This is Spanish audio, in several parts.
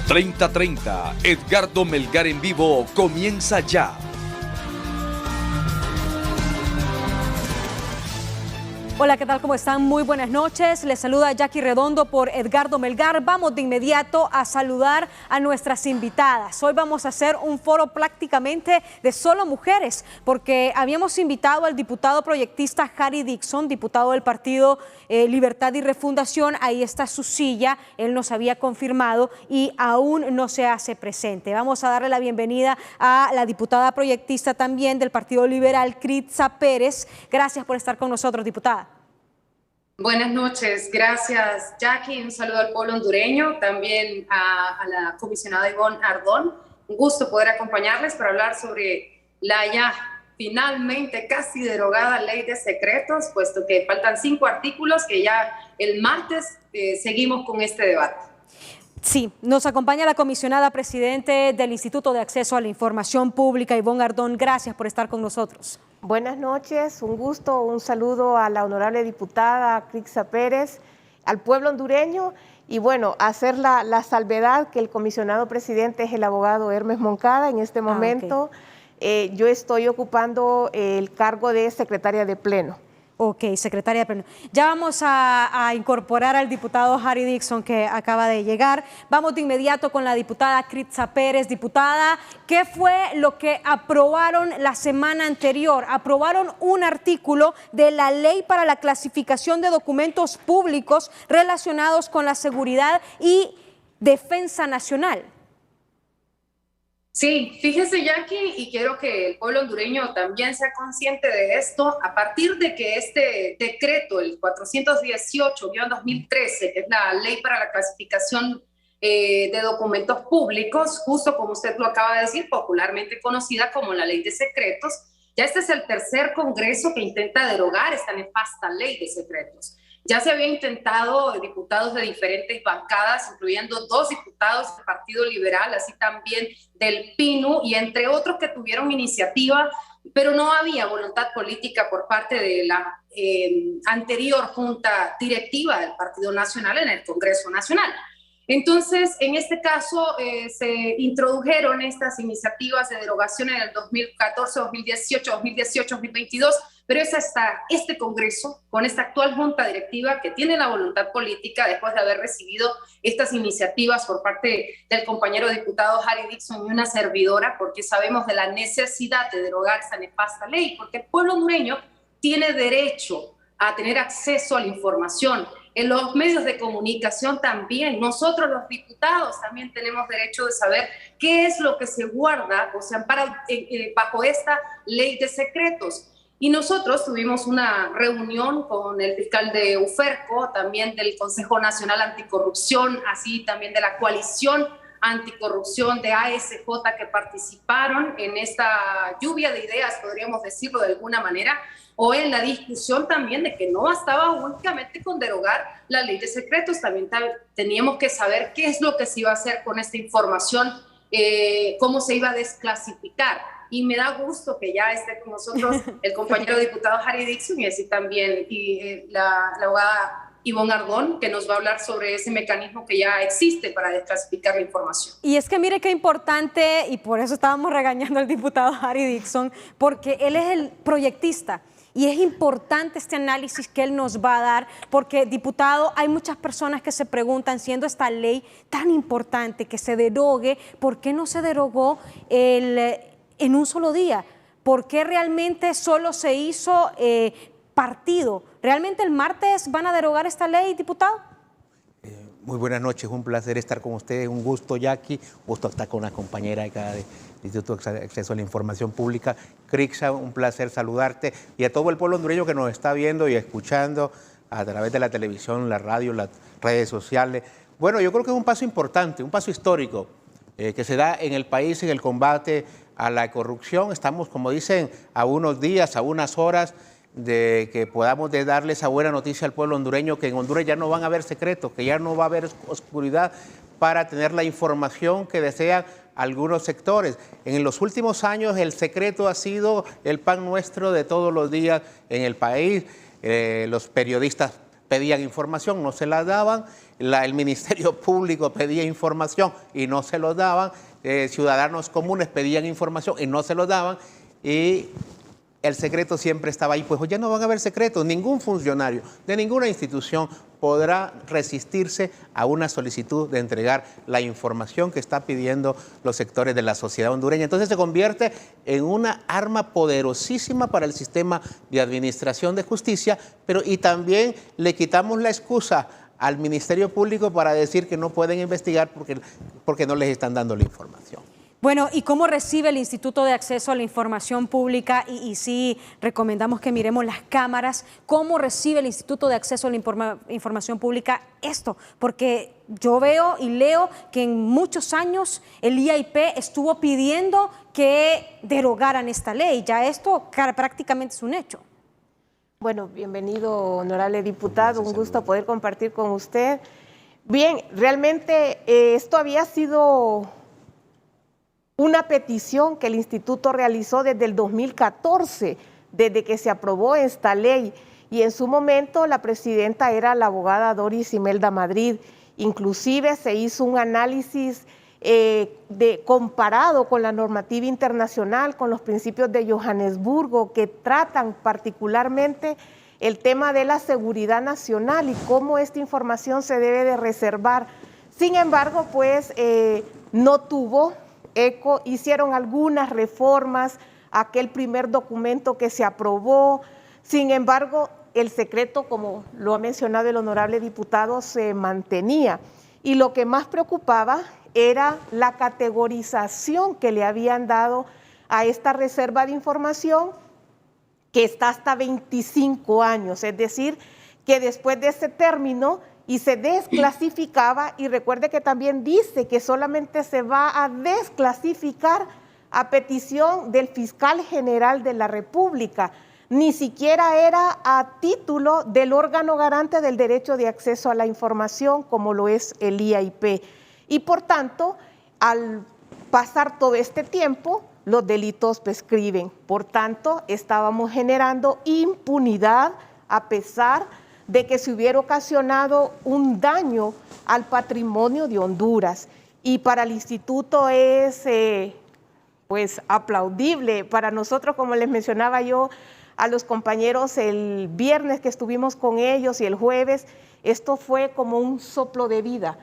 30:30, Edgardo Melgar en vivo comienza ya. Hola, ¿qué tal? ¿Cómo están? Muy buenas noches. Les saluda Jackie Redondo por Edgardo Melgar. Vamos de inmediato a saludar a nuestras invitadas. Hoy vamos a hacer un foro prácticamente de solo mujeres, porque habíamos invitado al diputado proyectista Harry Dixon, diputado del Partido Libertad y Refundación. Ahí está su silla, él nos había confirmado y aún no se hace presente. Vamos a darle la bienvenida a la diputada proyectista también del Partido Liberal, Critza Pérez. Gracias por estar con nosotros, diputada. Buenas noches, gracias Jackie, un saludo al pueblo hondureño, también a la comisionada Ivonne Ardón. Un gusto poder acompañarles para hablar sobre la ya finalmente casi derogada ley de secretos, puesto que faltan 5 artículos que ya el martes seguimos con este debate. Sí, nos acompaña la comisionada presidente del Instituto de Acceso a la Información Pública, Ivonne Ardón. Gracias por estar con nosotros. Buenas noches, un gusto, un saludo a la honorable diputada Critza Pérez, al pueblo hondureño y bueno, hacer la salvedad que el comisionado presidente es el abogado Hermes Moncada en este momento. Yo estoy ocupando el cargo de secretaria de Pleno. Ok, secretaria de Pleno. Ya vamos a incorporar al diputado Harry Dixon que acaba de llegar. Vamos de inmediato con la diputada Critza Pérez. Diputada, ¿qué fue lo que aprobaron la semana anterior? Aprobaron un artículo de la Ley para la Clasificación de Documentos Públicos relacionados con la seguridad y defensa nacional. Sí, fíjese Jackie, y quiero que el pueblo hondureño también sea consciente de esto, a partir de que este decreto, el 418-2013, que es la ley para la clasificación de documentos públicos, justo como usted lo acaba de decir, popularmente conocida como la ley de secretos, ya este es el tercer congreso que intenta derogar esta nefasta ley de secretos. Ya se había intentado diputados de diferentes bancadas, incluyendo 2 diputados del Partido Liberal, así también del PINU, y entre otros que tuvieron iniciativa, pero no había voluntad política por parte de la anterior junta directiva del Partido Nacional en el Congreso Nacional. Entonces, en este caso, se introdujeron estas iniciativas de derogación en el 2014, 2018, 2018, 2022, pero es hasta este Congreso, con esta actual junta directiva que tiene la voluntad política, después de haber recibido estas iniciativas por parte del compañero diputado Harry Dixon y una servidora, porque sabemos de la necesidad de derogar esta nefasta ley, porque el pueblo hondureño tiene derecho a tener acceso a la información. En los medios de comunicación también, nosotros los diputados también tenemos derecho de saber qué es lo que se guarda o se ampara bajo esta ley de secretos. Y nosotros tuvimos una reunión con el fiscal de UFERCO, también del Consejo Nacional Anticorrupción, así también de la coalición anticorrupción de ASJ que participaron en esta lluvia de ideas, podríamos decirlo de alguna manera, o en la discusión también de que no bastaba únicamente con derogar la ley de secretos, también teníamos que saber qué es lo que se iba a hacer con esta información, cómo se iba a desclasificar. Y me da gusto que ya esté con nosotros el compañero diputado Harry Dixon y así también la abogada Ivonne Ardón, que nos va a hablar sobre ese mecanismo que ya existe para desclasificar la información. Y es que mire qué importante, y por eso estábamos regañando al diputado Harry Dixon, porque él es el proyectista. Y es importante este análisis que él nos va a dar, porque, diputado, hay muchas personas que se preguntan, siendo esta ley tan importante que se derogue, ¿por qué no se derogó en un solo día? ¿Por qué realmente solo se hizo partido? ¿Realmente el martes van a derogar esta ley, diputado? Muy buenas noches, un placer estar con ustedes, un gusto, Jackie, gusto estar con una compañera acá del Instituto de Acceso a la Información Pública. Critza, un placer saludarte y a todo el pueblo hondureño que nos está viendo y escuchando a través de la televisión, la radio, las redes sociales. Bueno, yo creo que es un paso importante, un paso histórico que se da en el país en el combate a la corrupción. Estamos, como dicen, a unos días, a unas horas de que podamos darle esa buena noticia al pueblo hondureño, que en Honduras ya no van a haber secretos, que ya no va a haber oscuridad para tener la información que desean algunos sectores. En los últimos años el secreto ha sido el pan nuestro de todos los días en el país. Los periodistas pedían información, no se la daban, el Ministerio Público pedía información y no se lo daban, ciudadanos comunes pedían información y no se lo daban, y el secreto siempre estaba ahí. Pues ya no van a haber secretos, ningún funcionario de ninguna institución podrá resistirse a una solicitud de entregar la información que está pidiendo los sectores de la sociedad hondureña. Entonces se convierte en una arma poderosísima para el sistema de administración de justicia, y también le quitamos la excusa al Ministerio Público para decir que no pueden investigar porque no les están dando la información. Bueno, ¿y cómo recibe el Instituto de Acceso a la Información Pública? Y sí, recomendamos que miremos las cámaras. ¿Cómo recibe el Instituto de Acceso a la Información Pública esto? Porque yo veo y leo que en muchos años el IAIP estuvo pidiendo que derogaran esta ley. Ya esto prácticamente es un hecho. Bueno, bienvenido, honorable diputado. Un gusto poder compartir con usted. Bien, realmente esto había sido una petición que el instituto realizó desde el 2014, desde que se aprobó esta ley, y en su momento la presidenta era la abogada Imelda Madrid. Inclusive se hizo un análisis comparado con la normativa internacional, con los principios de Johannesburgo, que tratan particularmente el tema de la seguridad nacional y cómo esta información se debe de reservar. Sin embargo, pues no tuvo eco, hicieron algunas reformas a aquel primer documento que se aprobó. Sin embargo, el secreto, como lo ha mencionado el honorable diputado, se mantenía. Y lo que más preocupaba era la categorización que le habían dado a esta reserva de información, que está hasta 25 años, es decir, que después de ese término y se desclasificaba, y recuerde que también dice que solamente se va a desclasificar a petición del fiscal general de la República, ni siquiera era a título del órgano garante del derecho de acceso a la información, como lo es el IAIP. Y por tanto, al pasar todo este tiempo, los delitos prescriben. Por tanto, estábamos generando impunidad a pesar de que se hubiera ocasionado un daño al patrimonio de Honduras. Y para el instituto es pues aplaudible. Para nosotros, como les mencionaba yo a los compañeros el viernes que estuvimos con ellos y el jueves, esto fue como un soplo de vida.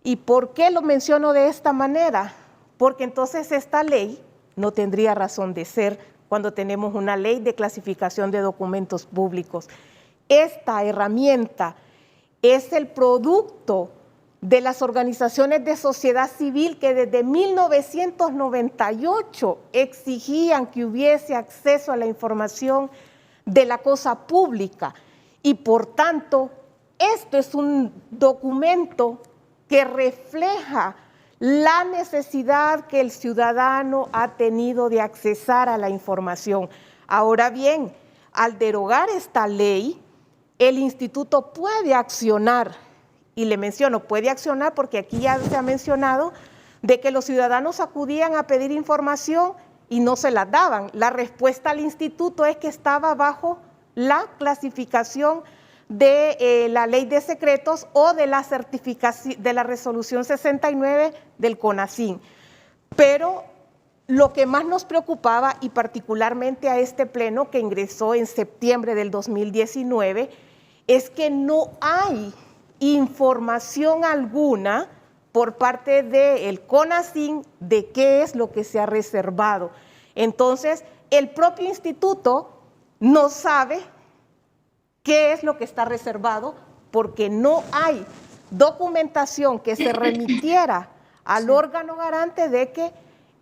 ¿Y por qué lo menciono de esta manera? Porque entonces esta ley no tendría razón de ser cuando tenemos una ley de clasificación de documentos públicos. Esta herramienta es el producto de las organizaciones de sociedad civil que desde 1998 exigían que hubiese acceso a la información de la cosa pública. Y por tanto, esto es un documento que refleja la necesidad que el ciudadano ha tenido de accesar a la información. Ahora bien, al derogar esta ley, el instituto puede accionar, y le menciono, puede accionar porque aquí ya se ha mencionado de que los ciudadanos acudían a pedir información y no se la daban. La respuesta al instituto es que estaba bajo la clasificación de la ley de secretos o de la certificación de la resolución 69 del CONACYN. Pero lo que más nos preocupaba, y particularmente a este pleno que ingresó en septiembre del 2019, es que no hay información alguna por parte del CONACYN de qué es lo que se ha reservado. Entonces, el propio instituto no sabe qué es lo que está reservado porque no hay documentación que se remitiera al órgano garante de que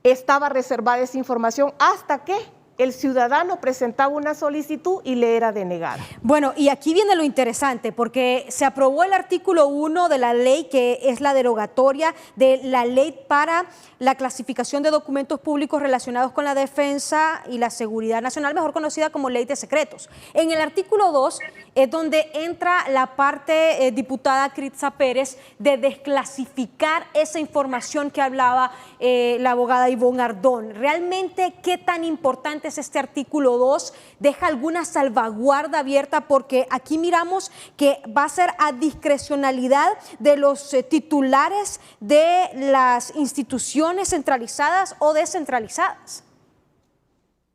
estaba reservada esa información hasta que el ciudadano presentaba una solicitud y le era denegada. Bueno, y aquí viene lo interesante, porque se aprobó el artículo 1 de la ley, que es la derogatoria de la ley para la clasificación de documentos públicos relacionados con la defensa y la seguridad nacional, mejor conocida como ley de secretos. En el artículo 2 es donde entra la parte, diputada Critza Pérez, de desclasificar esa información que hablaba la abogada Ivonne Ardón. ¿Realmente qué tan importante entonces este artículo 2 deja alguna salvaguarda abierta, porque aquí miramos que va a ser a discrecionalidad de los titulares de las instituciones centralizadas o descentralizadas.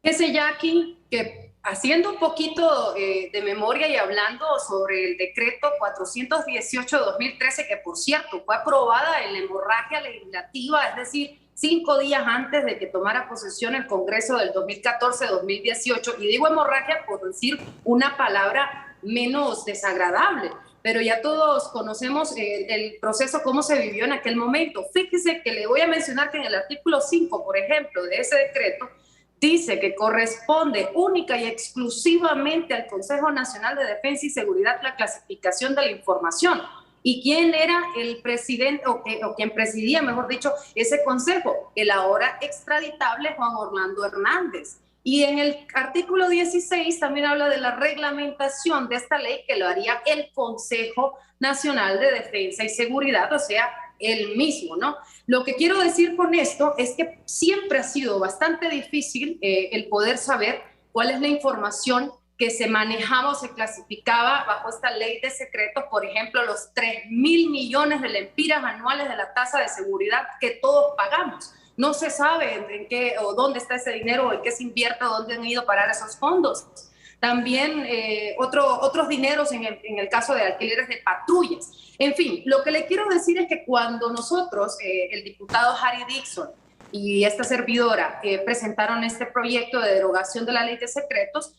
Ese Jackie, que haciendo un poquito de memoria y hablando sobre el decreto 418-2013, que por cierto fue aprobada en la hemorragia legislativa, es decir, 5 días antes de que tomara posesión el Congreso del 2014-2018, y digo hemorragia por decir una palabra menos desagradable, pero ya todos conocemos el proceso, cómo se vivió en aquel momento. Fíjese que le voy a mencionar que en el artículo 5, por ejemplo, de ese decreto, dice que corresponde única y exclusivamente al Consejo Nacional de Defensa y Seguridad la clasificación de la información. ¿Y quién era el presidente, o quien presidía, mejor dicho, ese consejo? El ahora extraditable Juan Orlando Hernández. Y en el artículo 16 también habla de la reglamentación de esta ley, que lo haría el Consejo Nacional de Defensa y Seguridad, o sea, él mismo, ¿no? Lo que quiero decir con esto es que siempre ha sido bastante difícil el poder saber cuál es la información que se manejaba o se clasificaba bajo esta ley de secretos. Por ejemplo, los 3.000 millones de lempiras anuales de la tasa de seguridad que todos pagamos. No se sabe en qué o dónde está ese dinero, o en qué se invierte, o dónde han ido a parar esos fondos. También otros dineros en el caso de alquileres de patrullas. En fin, lo que le quiero decir es que cuando nosotros, el diputado Harry Dixon y esta servidora, presentaron este proyecto de derogación de la ley de secretos,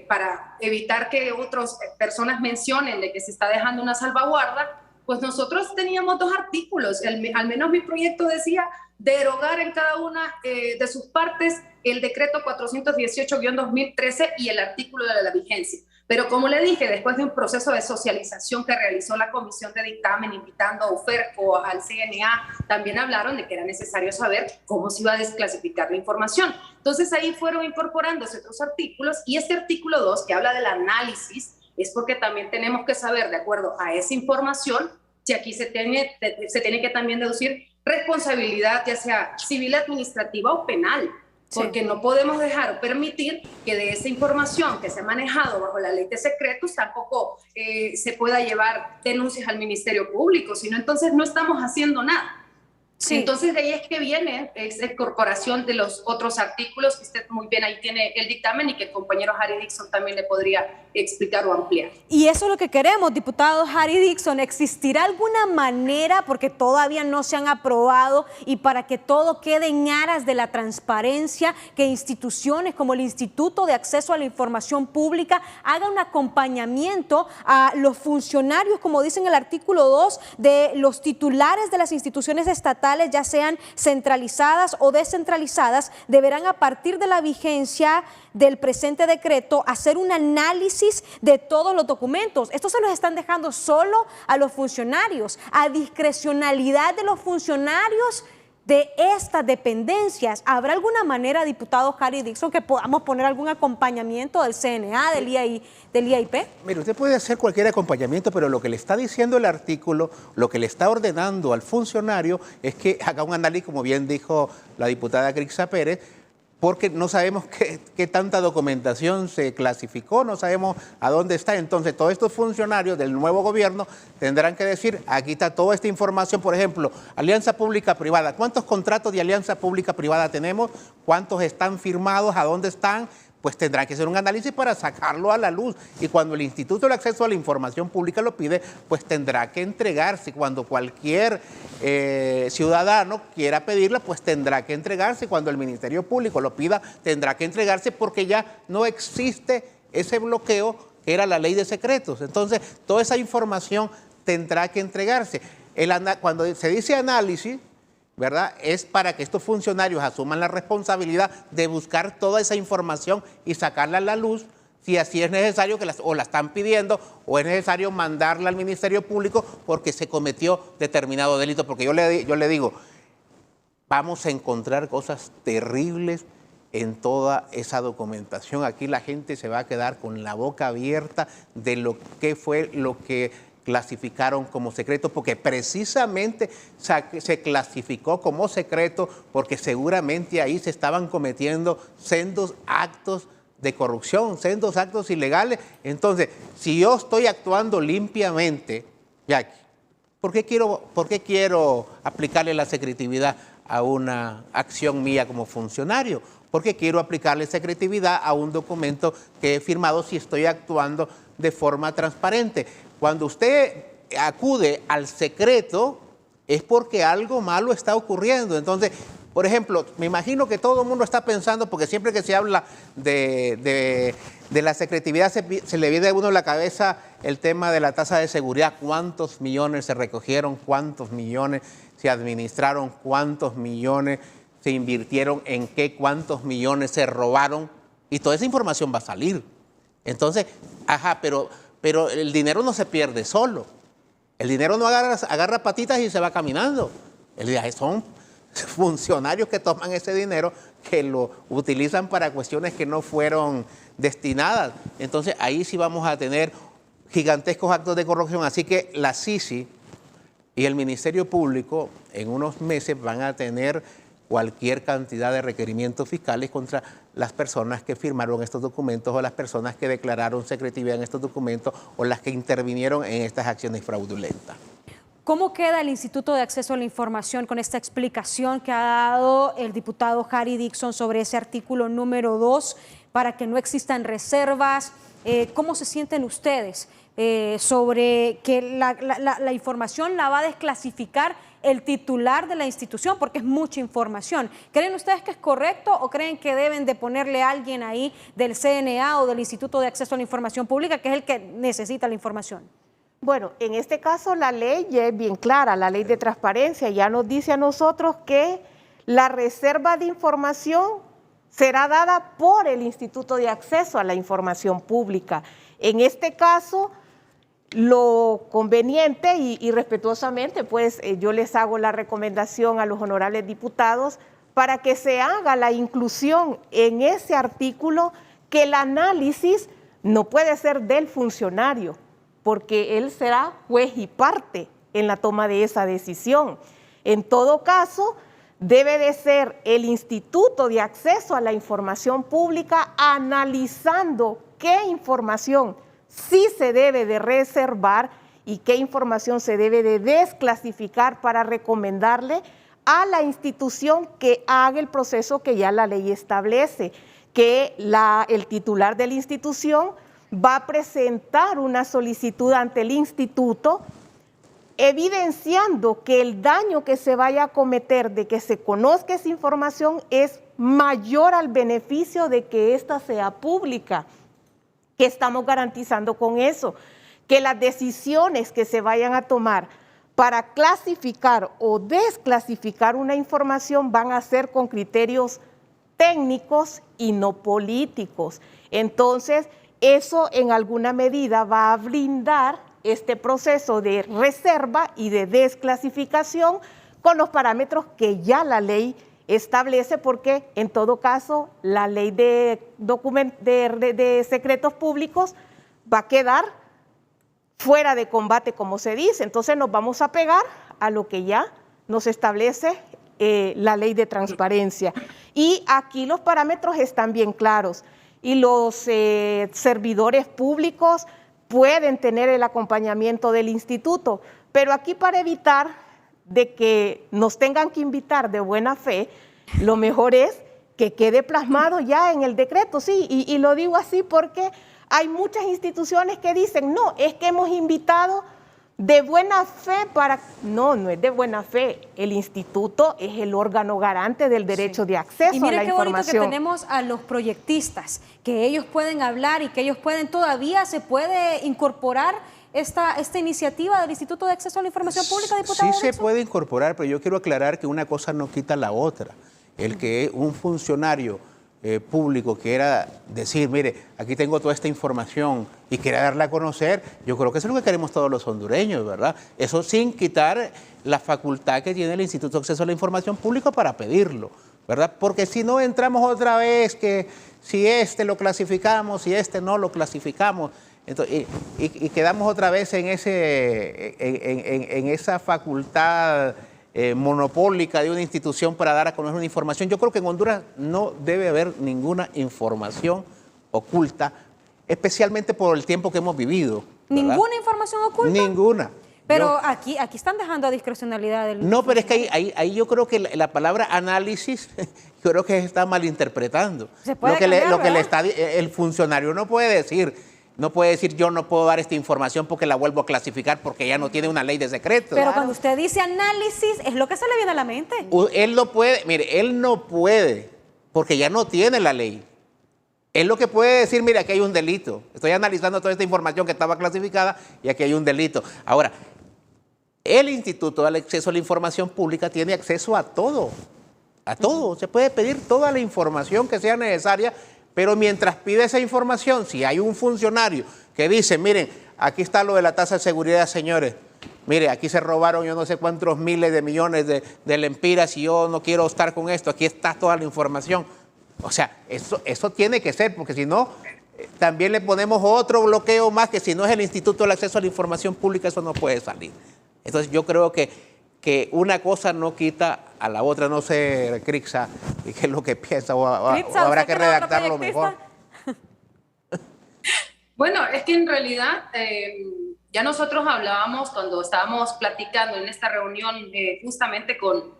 para evitar que otras personas mencionen de que se está dejando una salvaguarda, pues nosotros teníamos 2 artículos. Al menos mi proyecto decía derogar en cada una de sus partes el decreto 418-2013 y el artículo de la vigencia. Pero como le dije, después de un proceso de socialización que realizó la comisión de dictamen, invitando a UFERCO, al CNA, también hablaron de que era necesario saber cómo se iba a desclasificar la información. Entonces ahí fueron incorporándose otros artículos, y este artículo 2, que habla del análisis, es porque también tenemos que saber, de acuerdo a esa información, si aquí se tiene que también deducir responsabilidad, ya sea civil, administrativa o penal. Porque no podemos dejar o permitir que de esa información que se ha manejado bajo la ley de secretos tampoco se pueda llevar denuncias al Ministerio Público, sino entonces no estamos haciendo nada. Sí. Entonces de ahí es que viene esa incorporación de los otros artículos, que usted muy bien ahí tiene el dictamen, y que el compañero Harry Dixon también le podría explicar o ampliar. Y eso es lo que queremos, diputado Harry Dixon. ¿Existirá alguna manera, porque todavía no se han aprobado, y para que todo quede en aras de la transparencia, que instituciones como el Instituto de Acceso a la Información Pública haga un acompañamiento a los funcionarios, como dice en el artículo 2, de los titulares de las instituciones estatales, ya sean centralizadas o descentralizadas, deberán, a partir de la vigencia del presente decreto, hacer un análisis de todos los documentos? Esto se los están dejando solo a los funcionarios, a discrecionalidad de los funcionarios de estas dependencias. ¿Habrá alguna manera, diputado Harry Dixon, que podamos poner algún acompañamiento del CNA, del IAIP? Mire, usted puede hacer cualquier acompañamiento, pero lo que le está diciendo el artículo, lo que le está ordenando al funcionario es que haga un análisis, como bien dijo la diputada Crixa Pérez, porque no sabemos qué tanta documentación se clasificó, no sabemos a dónde está. Entonces, todos estos funcionarios del nuevo gobierno tendrán que decir, aquí está toda esta información. Por ejemplo, alianza pública-privada. ¿Cuántos contratos de alianza pública-privada tenemos? ¿Cuántos están firmados? ¿A dónde están? Pues tendrá que hacer un análisis para sacarlo a la luz. Y cuando el Instituto de Acceso a la Información Pública lo pide, pues tendrá que entregarse. Cuando cualquier ciudadano quiera pedirla, pues tendrá que entregarse. Cuando el Ministerio Público lo pida, tendrá que entregarse, porque ya no existe ese bloqueo que era la ley de secretos. Entonces, toda esa información tendrá que entregarse. Cuando se dice análisis, ¿verdad?, es para que estos funcionarios asuman la responsabilidad de buscar toda esa información y sacarla a la luz, si así es necesario, o la están pidiendo, o es necesario mandarla al Ministerio Público porque se cometió determinado delito. Porque yo le digo, vamos a encontrar cosas terribles en toda esa documentación. Aquí la gente se va a quedar con la boca abierta de lo que fue lo que clasificaron como secreto, porque precisamente se clasificó como secreto porque seguramente ahí se estaban cometiendo sendos actos de corrupción, sendos actos ilegales. Entonces, si yo estoy actuando limpiamente, Jackie, ¿por qué quiero aplicarle la secretividad a una acción mía como funcionario? Porque quiero aplicarle secretividad a un documento que he firmado si estoy actuando de forma transparente. Cuando usted acude al secreto es porque algo malo está ocurriendo. Entonces, por ejemplo, me imagino que todo el mundo está pensando, porque siempre que se habla de la secretividad se le viene a uno a la cabeza el tema de la tasa de seguridad. ¿Cuántos millones se recogieron? ¿Cuántos millones se administraron? ¿Cuántos millones se invirtieron en qué? ¿Cuántos millones se robaron? Y toda esa información va a salir. Entonces, pero el dinero no se pierde solo. El dinero no agarra patitas y se va caminando. Son funcionarios que toman ese dinero, que lo utilizan para cuestiones que no fueron destinadas. Entonces, ahí sí vamos a tener gigantescos actos de corrupción. Así que la CICI y el Ministerio Público en unos meses van a tener cualquier cantidad de requerimientos fiscales contra las personas que firmaron estos documentos o las personas que declararon secretividad en estos documentos o las que intervinieron en estas acciones fraudulentas. ¿Cómo queda el Instituto de Acceso a la Información con esta explicación que ha dado el diputado Harry Dixon sobre ese artículo número 2 para que no existan reservas? ¿Cómo se sienten ustedes sobre que la información la va a desclasificar el titular de la institución, porque es mucha información? ¿Creen ustedes que es correcto o creen que deben de ponerle a alguien ahí del CNA o del Instituto de Acceso a la Información Pública, que es el que necesita la información? Bueno, en este caso la ley ya es bien clara, la ley de transparencia ya nos dice a nosotros que la reserva de información será dada por el Instituto de Acceso a la Información Pública. En este caso, lo conveniente y respetuosamente, pues yo les hago la recomendación a los honorables diputados para que se haga la inclusión en ese artículo, que el análisis no puede ser del funcionario, porque él será juez y parte en la toma de esa decisión. En todo caso, debe de ser el Instituto de Acceso a la Información Pública analizando qué información sí se debe de reservar y qué información se debe de desclasificar para recomendarle a la institución que haga el proceso que ya la ley establece, que el titular de la institución va a presentar una solicitud ante el instituto evidenciando que el daño que se vaya a cometer de que se conozca esa información es mayor al beneficio de que ésta sea pública. ¿Qué estamos garantizando con eso? Que las decisiones que se vayan a tomar para clasificar o desclasificar una información van a ser con criterios técnicos y no políticos. Entonces, eso en alguna medida va a blindar este proceso de reserva y de desclasificación con los parámetros que ya la ley establece, porque en todo caso la ley de secretos públicos va a quedar fuera de combate, como se dice. Entonces nos vamos a pegar a lo que ya nos establece la ley de transparencia. Y aquí los parámetros están bien claros y los servidores públicos pueden tener el acompañamiento del instituto, pero aquí, para evitar de que nos tengan que invitar de buena fe, lo mejor es que quede plasmado ya en el decreto, sí, y lo digo así porque hay muchas instituciones que dicen, no, es que hemos invitado de buena fe para... No, no es de buena fe, el instituto es el órgano garante del derecho de acceso a la información. Y mire qué bonito que tenemos a los proyectistas, que ellos pueden hablar y que ellos pueden, todavía se puede incorporar esta iniciativa del Instituto de Acceso a la Información Pública, diputado. Sí se puede incorporar, pero yo quiero aclarar que una cosa no quita la otra. El que un funcionario público quiera decir, mire, aquí tengo toda esta información y quiera darla a conocer, yo creo que eso es lo que queremos todos los hondureños, ¿verdad? Eso sin quitar la facultad que tiene el Instituto de Acceso a la Información Pública para pedirlo, ¿verdad? Porque si no entramos otra vez que si este lo clasificamos, si este no lo clasificamos, Entonces, y quedamos otra vez en, en esa facultad monopólica de una institución para dar a conocer una información. Yo creo que en Honduras no debe haber ninguna información oculta, especialmente por el tiempo que hemos vivido, ¿verdad? ¿Ninguna información oculta? Ninguna. Pero aquí están dejando a discrecionalidad del... No, pero es que ahí yo creo que la palabra análisis, yo creo que se está malinterpretando. Se puede cambiar, el funcionario no puede decir yo no puedo dar esta información porque la vuelvo a clasificar porque ya no tiene una ley de secreto. Pero cuando usted dice análisis, es lo que se le viene a la mente. Él no puede, mire, él no puede porque ya no tiene la ley. Él lo que puede decir, mire, aquí hay un delito. Estoy analizando toda esta información que estaba clasificada y aquí hay un delito. Ahora, el Instituto del Acceso a la Información Pública tiene acceso a todo. A todo. Se puede pedir toda la información que sea necesaria. Pero mientras pide esa información, si hay un funcionario que dice, miren, aquí está lo de la tasa de seguridad, señores, mire, aquí se robaron yo no sé cuántos miles de millones de lempiras y yo no quiero estar con esto, aquí está toda la información. O sea, eso tiene que ser, porque si no, también le ponemos otro bloqueo más, que si no es el Instituto del Acceso a la Información Pública, eso no puede salir. Entonces yo creo que una cosa no quita a la otra. No sé, Crixa, qué es lo que piensa, o habrá que redactarlo mejor. Bueno, es que en realidad ya nosotros hablábamos cuando estábamos platicando en esta reunión justamente con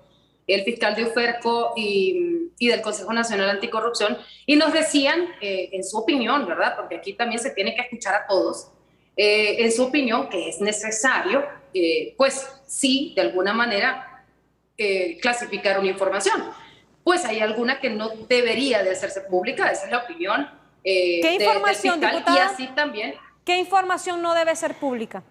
el fiscal de UFERCO y del Consejo Nacional Anticorrupción, y nos decían, en su opinión, ¿verdad? Porque aquí también se tiene que escuchar a todos, en su opinión, que es necesario, pues sí, de alguna manera, clasificar una información. Pues hay alguna que no debería de hacerse pública, esa es la opinión ¿Qué información, del fiscal, diputada? y así también. ¿Qué información no debe ser pública?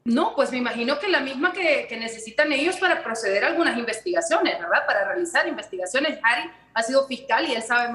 No, pues me imagino que la misma que necesitan ellos para proceder a algunas investigaciones, ¿verdad? Para realizar investigaciones. Harry ha sido fiscal y él sabe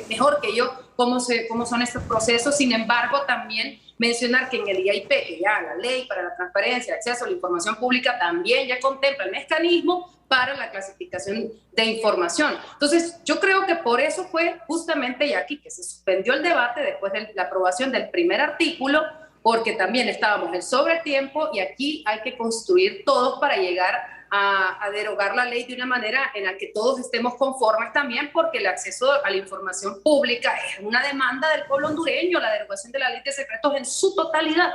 mejor que yo cómo son estos procesos. Sin embargo, también mencionar que en el IAIP, que ya la Ley para la Transparencia y Acceso a la Información Pública, también ya contempla el mecanismo para la clasificación de información. Entonces, yo creo que por eso fue justamente, Jackie, que se suspendió el debate después de la aprobación del primer artículo, porque también estábamos en sobretiempo y aquí hay que construir todos para llegar a derogar la ley de una manera en la que todos estemos conformes también, porque el acceso a la información pública es una demanda del pueblo hondureño, la derogación de la ley de secretos en su totalidad.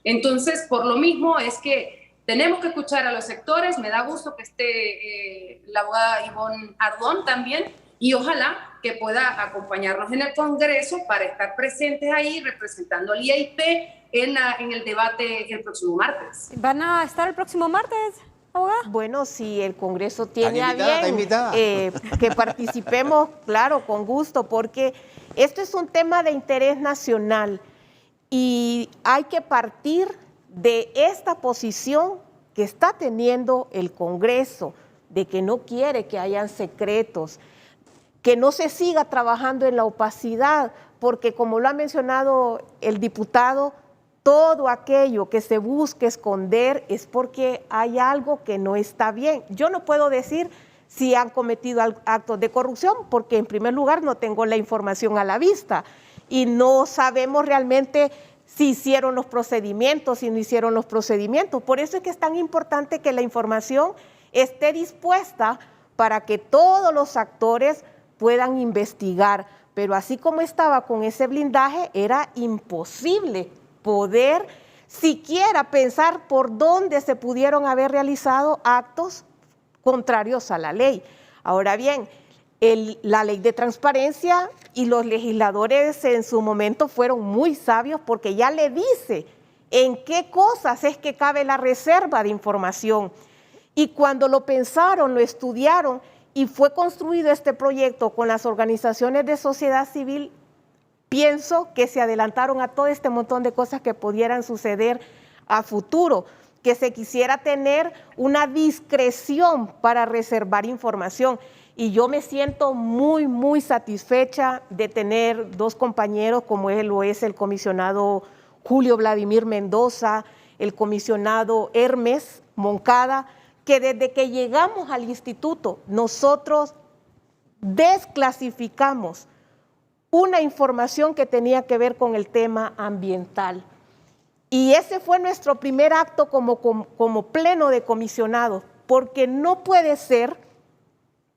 Entonces, por lo mismo es que tenemos que escuchar a los sectores. Me da gusto que esté la abogada Ivonne Ardón también, y ojalá que pueda acompañarnos en el Congreso para estar presentes ahí representando al IAIP en el debate el próximo martes. ¿Van a estar el próximo martes, abogada? Bueno, si el Congreso tiene a bien que participemos, claro, con gusto, porque esto es un tema de interés nacional y hay que partir de esta posición que está teniendo el Congreso, de que no quiere que hayan secretos, que no se siga trabajando en la opacidad, porque como lo ha mencionado el diputado, todo aquello que se busque esconder es porque hay algo que no está bien. Yo no puedo decir si han cometido actos de corrupción, porque en primer lugar no tengo la información a la vista y no sabemos realmente si hicieron los procedimientos, si no hicieron los procedimientos. Por eso es que es tan importante que la información esté dispuesta para que todos los actores puedan investigar, pero así como estaba con ese blindaje, era imposible poder siquiera pensar por dónde se pudieron haber realizado actos contrarios a la ley. Ahora bien, la ley de transparencia y los legisladores en su momento fueron muy sabios porque ya le dice en qué cosas es que cabe la reserva de información. Y cuando lo pensaron, lo estudiaron, y fue construido este proyecto con las organizaciones de sociedad civil, pienso que se adelantaron a todo este montón de cosas que pudieran suceder a futuro, que se quisiera tener una discreción para reservar información. Y yo me siento muy, muy satisfecha de tener dos compañeros como lo es el comisionado Julio Vladimir Mendoza, el comisionado Hermes Moncada, que desde que llegamos al instituto nosotros desclasificamos una información que tenía que ver con el tema ambiental. Y ese fue nuestro primer acto como pleno de comisionados, porque no puede ser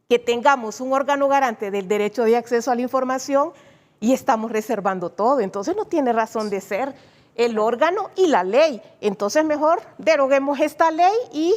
que tengamos un órgano garante del derecho de acceso a la información y estamos reservando todo. Entonces no tiene razón de ser el órgano y la ley. Entonces mejor deroguemos esta ley y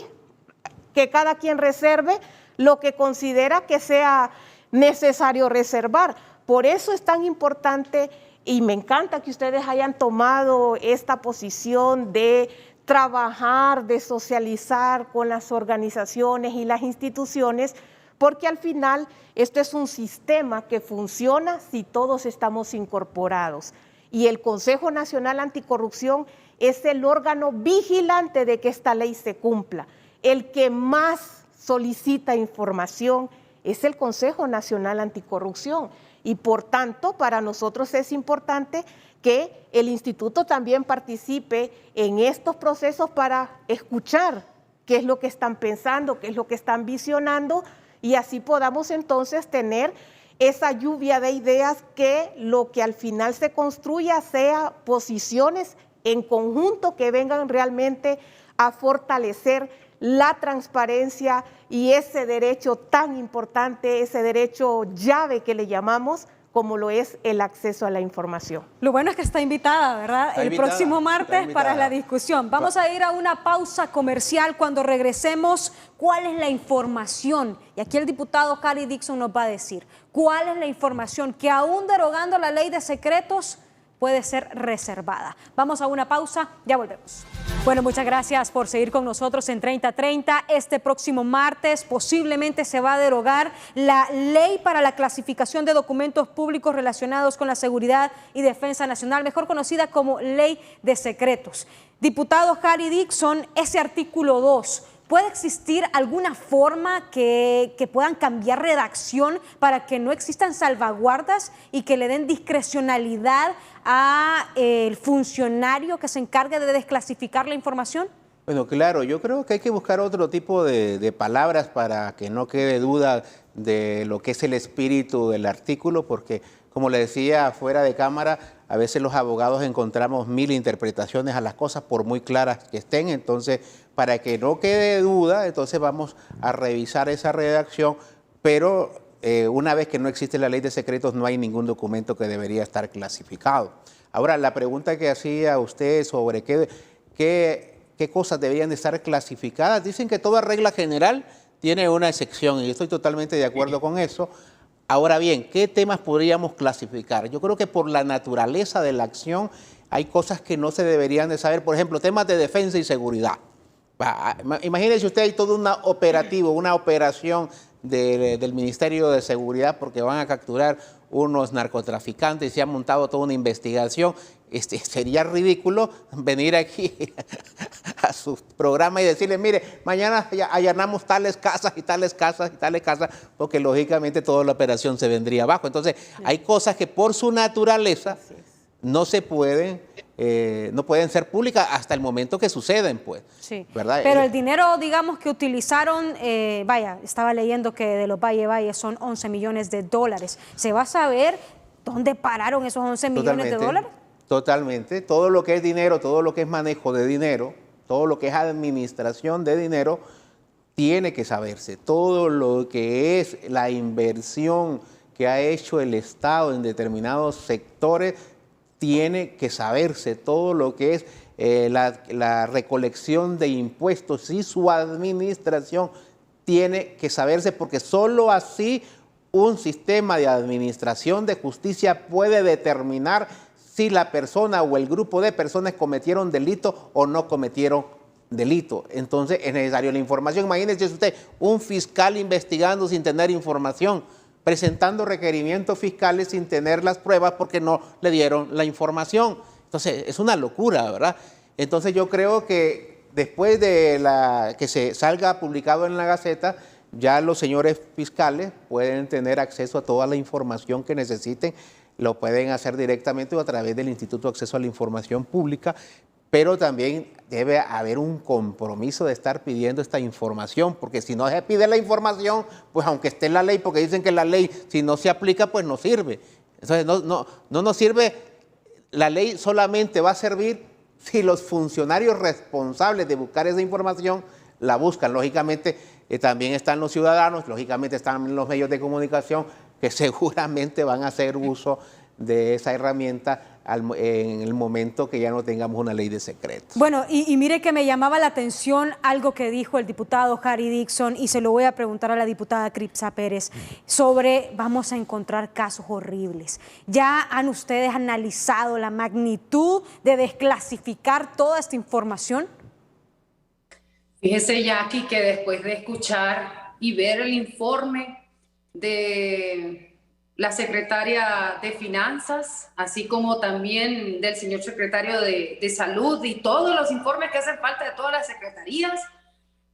que cada quien reserve lo que considera que sea necesario reservar. Por eso es tan importante y me encanta que ustedes hayan tomado esta posición de trabajar, de socializar con las organizaciones y las instituciones, porque al final esto es un sistema que funciona si todos estamos incorporados. Y el Consejo Nacional Anticorrupción es el órgano vigilante de que esta ley se cumpla. El que más solicita información es el Consejo Nacional Anticorrupción. Y por tanto, para nosotros es importante que el instituto también participe en estos procesos para escuchar qué es lo que están pensando, qué es lo que están visionando, y así podamos entonces tener esa lluvia de ideas que lo que al final se construya sea posiciones en conjunto que vengan realmente a fortalecer la transparencia y ese derecho tan importante, ese derecho llave que le llamamos, como lo es el acceso a la información. Lo bueno es que está invitada, ¿verdad? Está el invitada, próximo martes para la discusión. Vamos a ir a una pausa comercial. Cuando regresemos, ¿cuál es la información? Y aquí el diputado Cary Dixon nos va a decir cuál es la información que aún derogando la ley de secretos puede ser reservada. Vamos a una pausa, ya volvemos. Bueno, muchas gracias por seguir con nosotros en 3030. Este próximo martes posiblemente se va a derogar la ley para la clasificación de documentos públicos relacionados con la seguridad y defensa nacional, mejor conocida como Ley de Secretos. Diputado Cary Dixon, ese artículo 2, ¿puede existir alguna forma que puedan cambiar redacción para que no existan salvaguardas y que le den discrecionalidad al funcionario que se encargue de desclasificar la información? Bueno, claro, yo creo que hay que buscar otro tipo de palabras para que no quede duda de lo que es el espíritu del artículo, porque como le decía fuera de cámara, a veces los abogados encontramos 1000 interpretaciones a las cosas por muy claras que estén. Entonces, para que no quede duda, entonces vamos a revisar esa redacción, pero una vez que no existe la ley de secretos no hay ningún documento que debería estar clasificado. Ahora, la pregunta que hacía usted sobre qué cosas deberían de estar clasificadas, dicen que toda regla general tiene una excepción y estoy totalmente de acuerdo con eso. Ahora bien, ¿qué temas podríamos clasificar? Yo creo que por la naturaleza de la acción hay cosas que no se deberían de saber. Por ejemplo, temas de defensa y seguridad. Imagínense usted, hay todo un operativo, una operación del Ministerio de Seguridad porque van a capturar unos narcotraficantes y se ha montado toda una investigación. Sería ridículo venir aquí a su programa y decirle, mire, mañana allanamos tales casas y tales casas y tales casas, porque lógicamente toda la operación se vendría abajo. Entonces, hay cosas que por su naturaleza no se pueden, no pueden ser públicas hasta el momento que suceden, pues. Sí. ¿Verdad? Pero el dinero, digamos, que utilizaron, estaba leyendo que de los Valle son 11 millones de dólares. ¿Se va a saber dónde pararon esos 11 millones de dólares? Totalmente. Todo lo que es dinero, todo lo que es manejo de dinero, todo lo que es administración de dinero, tiene que saberse. Todo lo que es la inversión que ha hecho el Estado en determinados sectores, tiene que saberse. Todo lo que es la recolección de impuestos y su administración tiene que saberse, porque solo así un sistema de administración de justicia puede determinar si la persona o el grupo de personas cometieron delito o no cometieron delito. Entonces es necesario la información. Imagínese usted, un fiscal investigando sin tener información, presentando requerimientos fiscales sin tener las pruebas porque no le dieron la información. Entonces es una locura, ¿verdad? Entonces yo creo que después de que se salga publicado en la Gaceta, ya los señores fiscales pueden tener acceso a toda la información que necesiten. Lo pueden hacer directamente o a través del Instituto de Acceso a la Información Pública, pero también debe haber un compromiso de estar pidiendo esta información, porque si no se pide la información, pues aunque esté en la ley, porque dicen que la ley, si no se aplica, pues no sirve. Entonces no nos sirve, la ley solamente va a servir si los funcionarios responsables de buscar esa información la buscan. Lógicamente también están los ciudadanos, lógicamente están los medios de comunicación que seguramente van a hacer uso de esa herramienta en el momento que ya no tengamos una ley de secretos. Bueno, y mire que me llamaba la atención algo que dijo el diputado Harry Dixon, y se lo voy a preguntar a la diputada Cripsa Pérez, sobre vamos a encontrar casos horribles. ¿Ya han ustedes analizado la magnitud de desclasificar toda esta información? Fíjese, Jackie, que después de escuchar y ver el informe de la secretaria de Finanzas, así como también del señor secretario de Salud y todos los informes que hacen falta de todas las secretarías,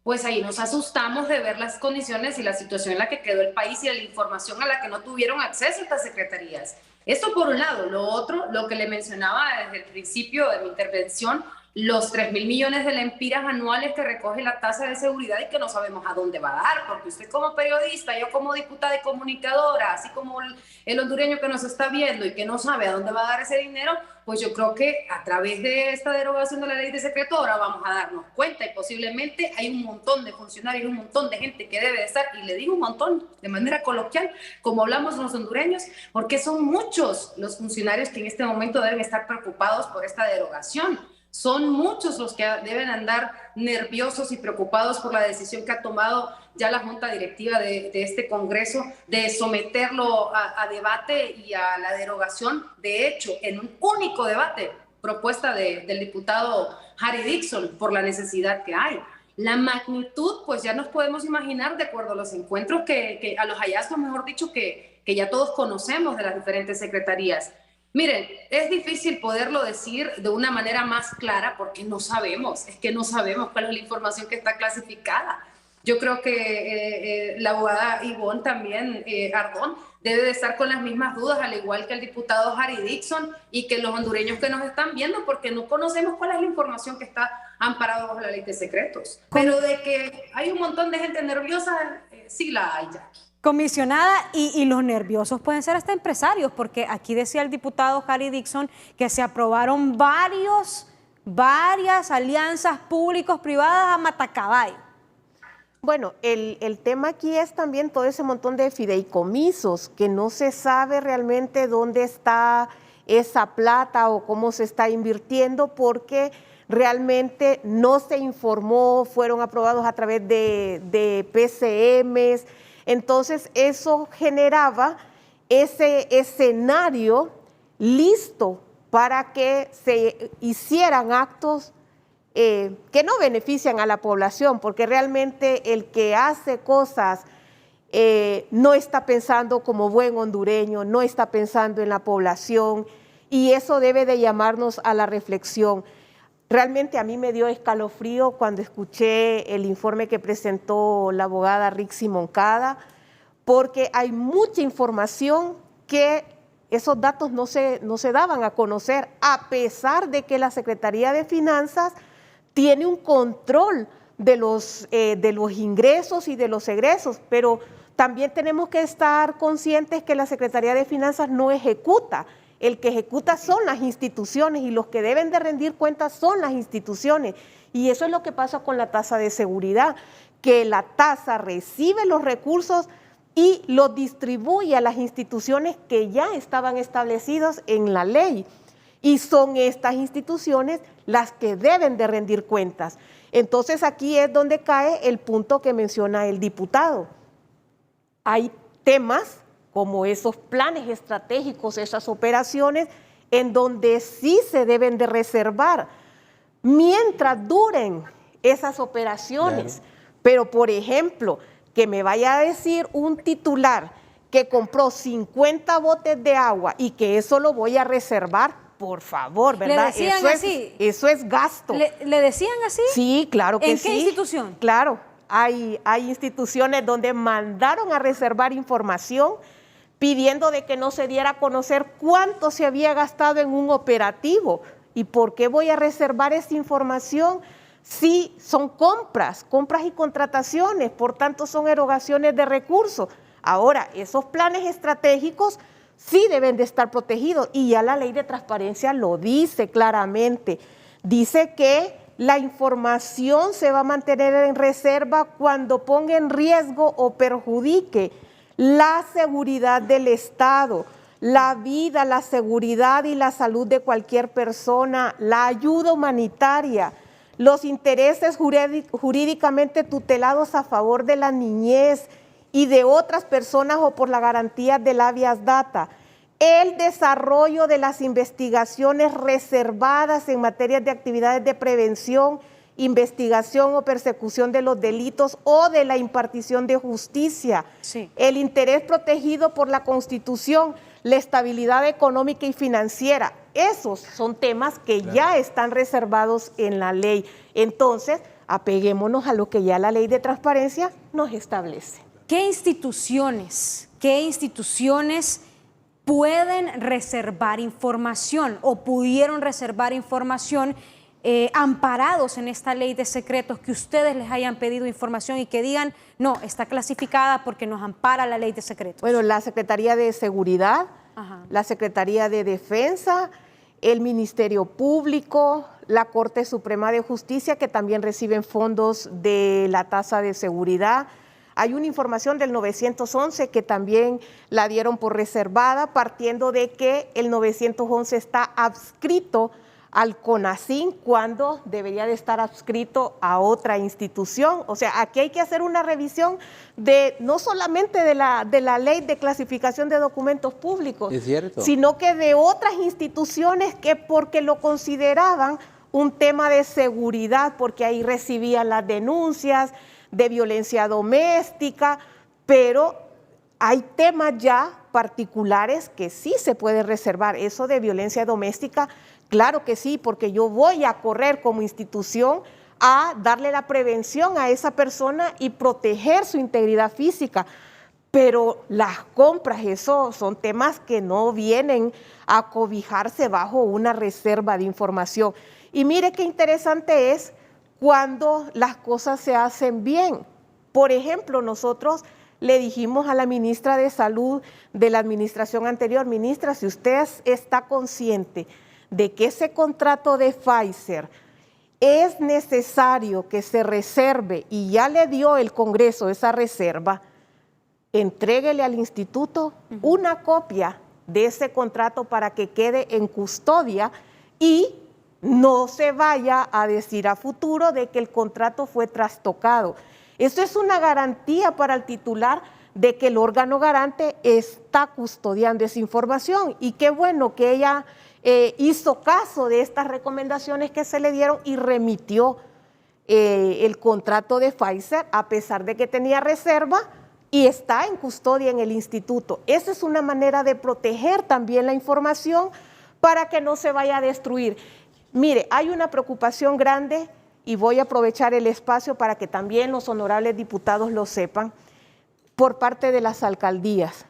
pues ahí nos asustamos de ver las condiciones y la situación en la que quedó el país y la información a la que no tuvieron acceso estas secretarías. Esto por un lado. Lo otro, lo que le mencionaba desde el principio de mi intervención, los 3.000 millones de lempiras anuales que recoge la tasa de seguridad y que no sabemos a dónde va a dar, porque usted como periodista, yo como diputada y comunicadora, así como el hondureño que nos está viendo y que no sabe a dónde va a dar ese dinero, pues yo creo que a través de esta derogación de la ley de secreto ahora vamos a darnos cuenta, y posiblemente hay un montón de funcionarios, un montón de gente que debe de estar, y le digo un montón de manera coloquial, como hablamos los hondureños, porque son muchos los funcionarios que en este momento deben estar preocupados por esta derogación. Son muchos los que deben andar nerviosos y preocupados por la decisión que ha tomado ya la Junta Directiva de este Congreso de someterlo a debate y a la derogación. De hecho, en un único debate, propuesta del diputado Harry Dixon, por la necesidad que hay. La magnitud, pues ya nos podemos imaginar de acuerdo a los encuentros, a los hallazgos, mejor dicho, que ya todos conocemos de las diferentes secretarías. Miren, es difícil poderlo decir de una manera más clara porque no sabemos, es que no sabemos cuál es la información que está clasificada. Yo creo que la abogada Ivonne también, Ardón, debe de estar con las mismas dudas, al igual que el diputado Harry Dixon y que los hondureños que nos están viendo, porque no conocemos cuál es la información que está amparada bajo la ley de secretos. Pero de que hay un montón de gente nerviosa, sí la hay, Jackie. Comisionada, y los nerviosos pueden ser hasta empresarios, porque aquí decía el diputado Harry Dixon que se aprobaron varias alianzas públicos-privadas a matacaballo. Bueno, el tema aquí es también todo ese montón de fideicomisos que no se sabe realmente dónde está esa plata o cómo se está invirtiendo, porque realmente no se informó, fueron aprobados a través de PCMs. Entonces eso generaba ese escenario listo para que se hicieran actos que no benefician a la población, porque realmente el que hace cosas no está pensando como buen hondureño, no está pensando en la población, y eso debe de llamarnos a la reflexión. Realmente a mí me dio escalofrío cuando escuché el informe que presentó la abogada Rixi Moncada, porque hay mucha información que esos datos no se daban a conocer, a pesar de que la Secretaría de Finanzas tiene un control de los ingresos y de los egresos, pero también tenemos que estar conscientes que la Secretaría de Finanzas no ejecuta. El que ejecuta son las instituciones, y los que deben de rendir cuentas son las instituciones. Y eso es lo que pasa con la tasa de seguridad, que la tasa recibe los recursos y los distribuye a las instituciones que ya estaban establecidas en la ley. Y son estas instituciones las que deben de rendir cuentas. Entonces aquí es donde cae el punto que menciona el diputado. Hay temas como esos planes estratégicos, esas operaciones, en donde sí se deben de reservar mientras duren esas operaciones. Claro. Pero, por ejemplo, que me vaya a decir un titular que compró 50 botes de agua y que eso lo voy a reservar, por favor, ¿verdad? ¿Le decían así? Eso es gasto. ¿Le decían así? Sí, claro que sí. ¿En qué institución? Claro, hay instituciones donde mandaron a reservar información pidiendo de que no se diera a conocer cuánto se había gastado en un operativo. ¿Y por qué voy a reservar esa información? Sí, son compras y contrataciones, por tanto son erogaciones de recursos. Ahora, esos planes estratégicos sí deben de estar protegidos y ya la ley de transparencia lo dice claramente. Dice que la información se va a mantener en reserva cuando ponga en riesgo o perjudique la seguridad del Estado, la vida, la seguridad y la salud de cualquier persona, la ayuda humanitaria, los intereses jurídicamente tutelados a favor de la niñez y de otras personas o por la garantía del habeas data, el desarrollo de las investigaciones reservadas en materia de actividades de prevención, investigación o persecución de los delitos o de la impartición de justicia, Sí. el interés protegido por la Constitución, la estabilidad económica y financiera. Esos son temas que ya están reservados en la ley. Entonces, apeguémonos a lo que ya la ley de transparencia nos establece. ¿Qué instituciones pueden reservar información o pudieron reservar información amparados en esta ley de secretos, que ustedes les hayan pedido información y que digan, no, está clasificada porque nos ampara la ley de secretos? Bueno, la Secretaría de Seguridad, Ajá. la Secretaría de Defensa, el Ministerio Público, la Corte Suprema de Justicia, que también reciben fondos de la tasa de seguridad. Hay una información del 911 que también la dieron por reservada, partiendo de que el 911 está adscrito al CONACYT cuando debería de estar adscrito a otra institución. O sea, aquí hay que hacer una revisión de no solamente de la ley de clasificación de documentos públicos, Es cierto. sino que de otras instituciones que porque lo consideraban un tema de seguridad, porque ahí recibían las denuncias de violencia doméstica, pero hay temas ya particulares que sí se puede reservar. Eso de violencia doméstica, claro que sí, porque yo voy a correr como institución a darle la prevención a esa persona y proteger su integridad física. Pero las compras, eso son temas que no vienen a cobijarse bajo una reserva de información. Y mire qué interesante es cuando las cosas se hacen bien. Por ejemplo, nosotros le dijimos a la ministra de Salud de la administración anterior, ministra, si usted está consciente de que ese contrato de Pfizer es necesario que se reserve y ya le dio el Congreso esa reserva, entréguele al instituto una copia de ese contrato para que quede en custodia y no se vaya a decir a futuro de que el contrato fue trastocado. Eso es una garantía para el titular de que el órgano garante está custodiando esa información. Y qué bueno que ella hizo caso de estas recomendaciones que se le dieron y remitió el contrato de Pfizer, a pesar de que tenía reserva y está en custodia en el instituto. Esa es una manera de proteger también la información para que no se vaya a destruir. Mire, hay una preocupación grande y voy a aprovechar el espacio para que también los honorables diputados lo sepan, por parte de las alcaldías.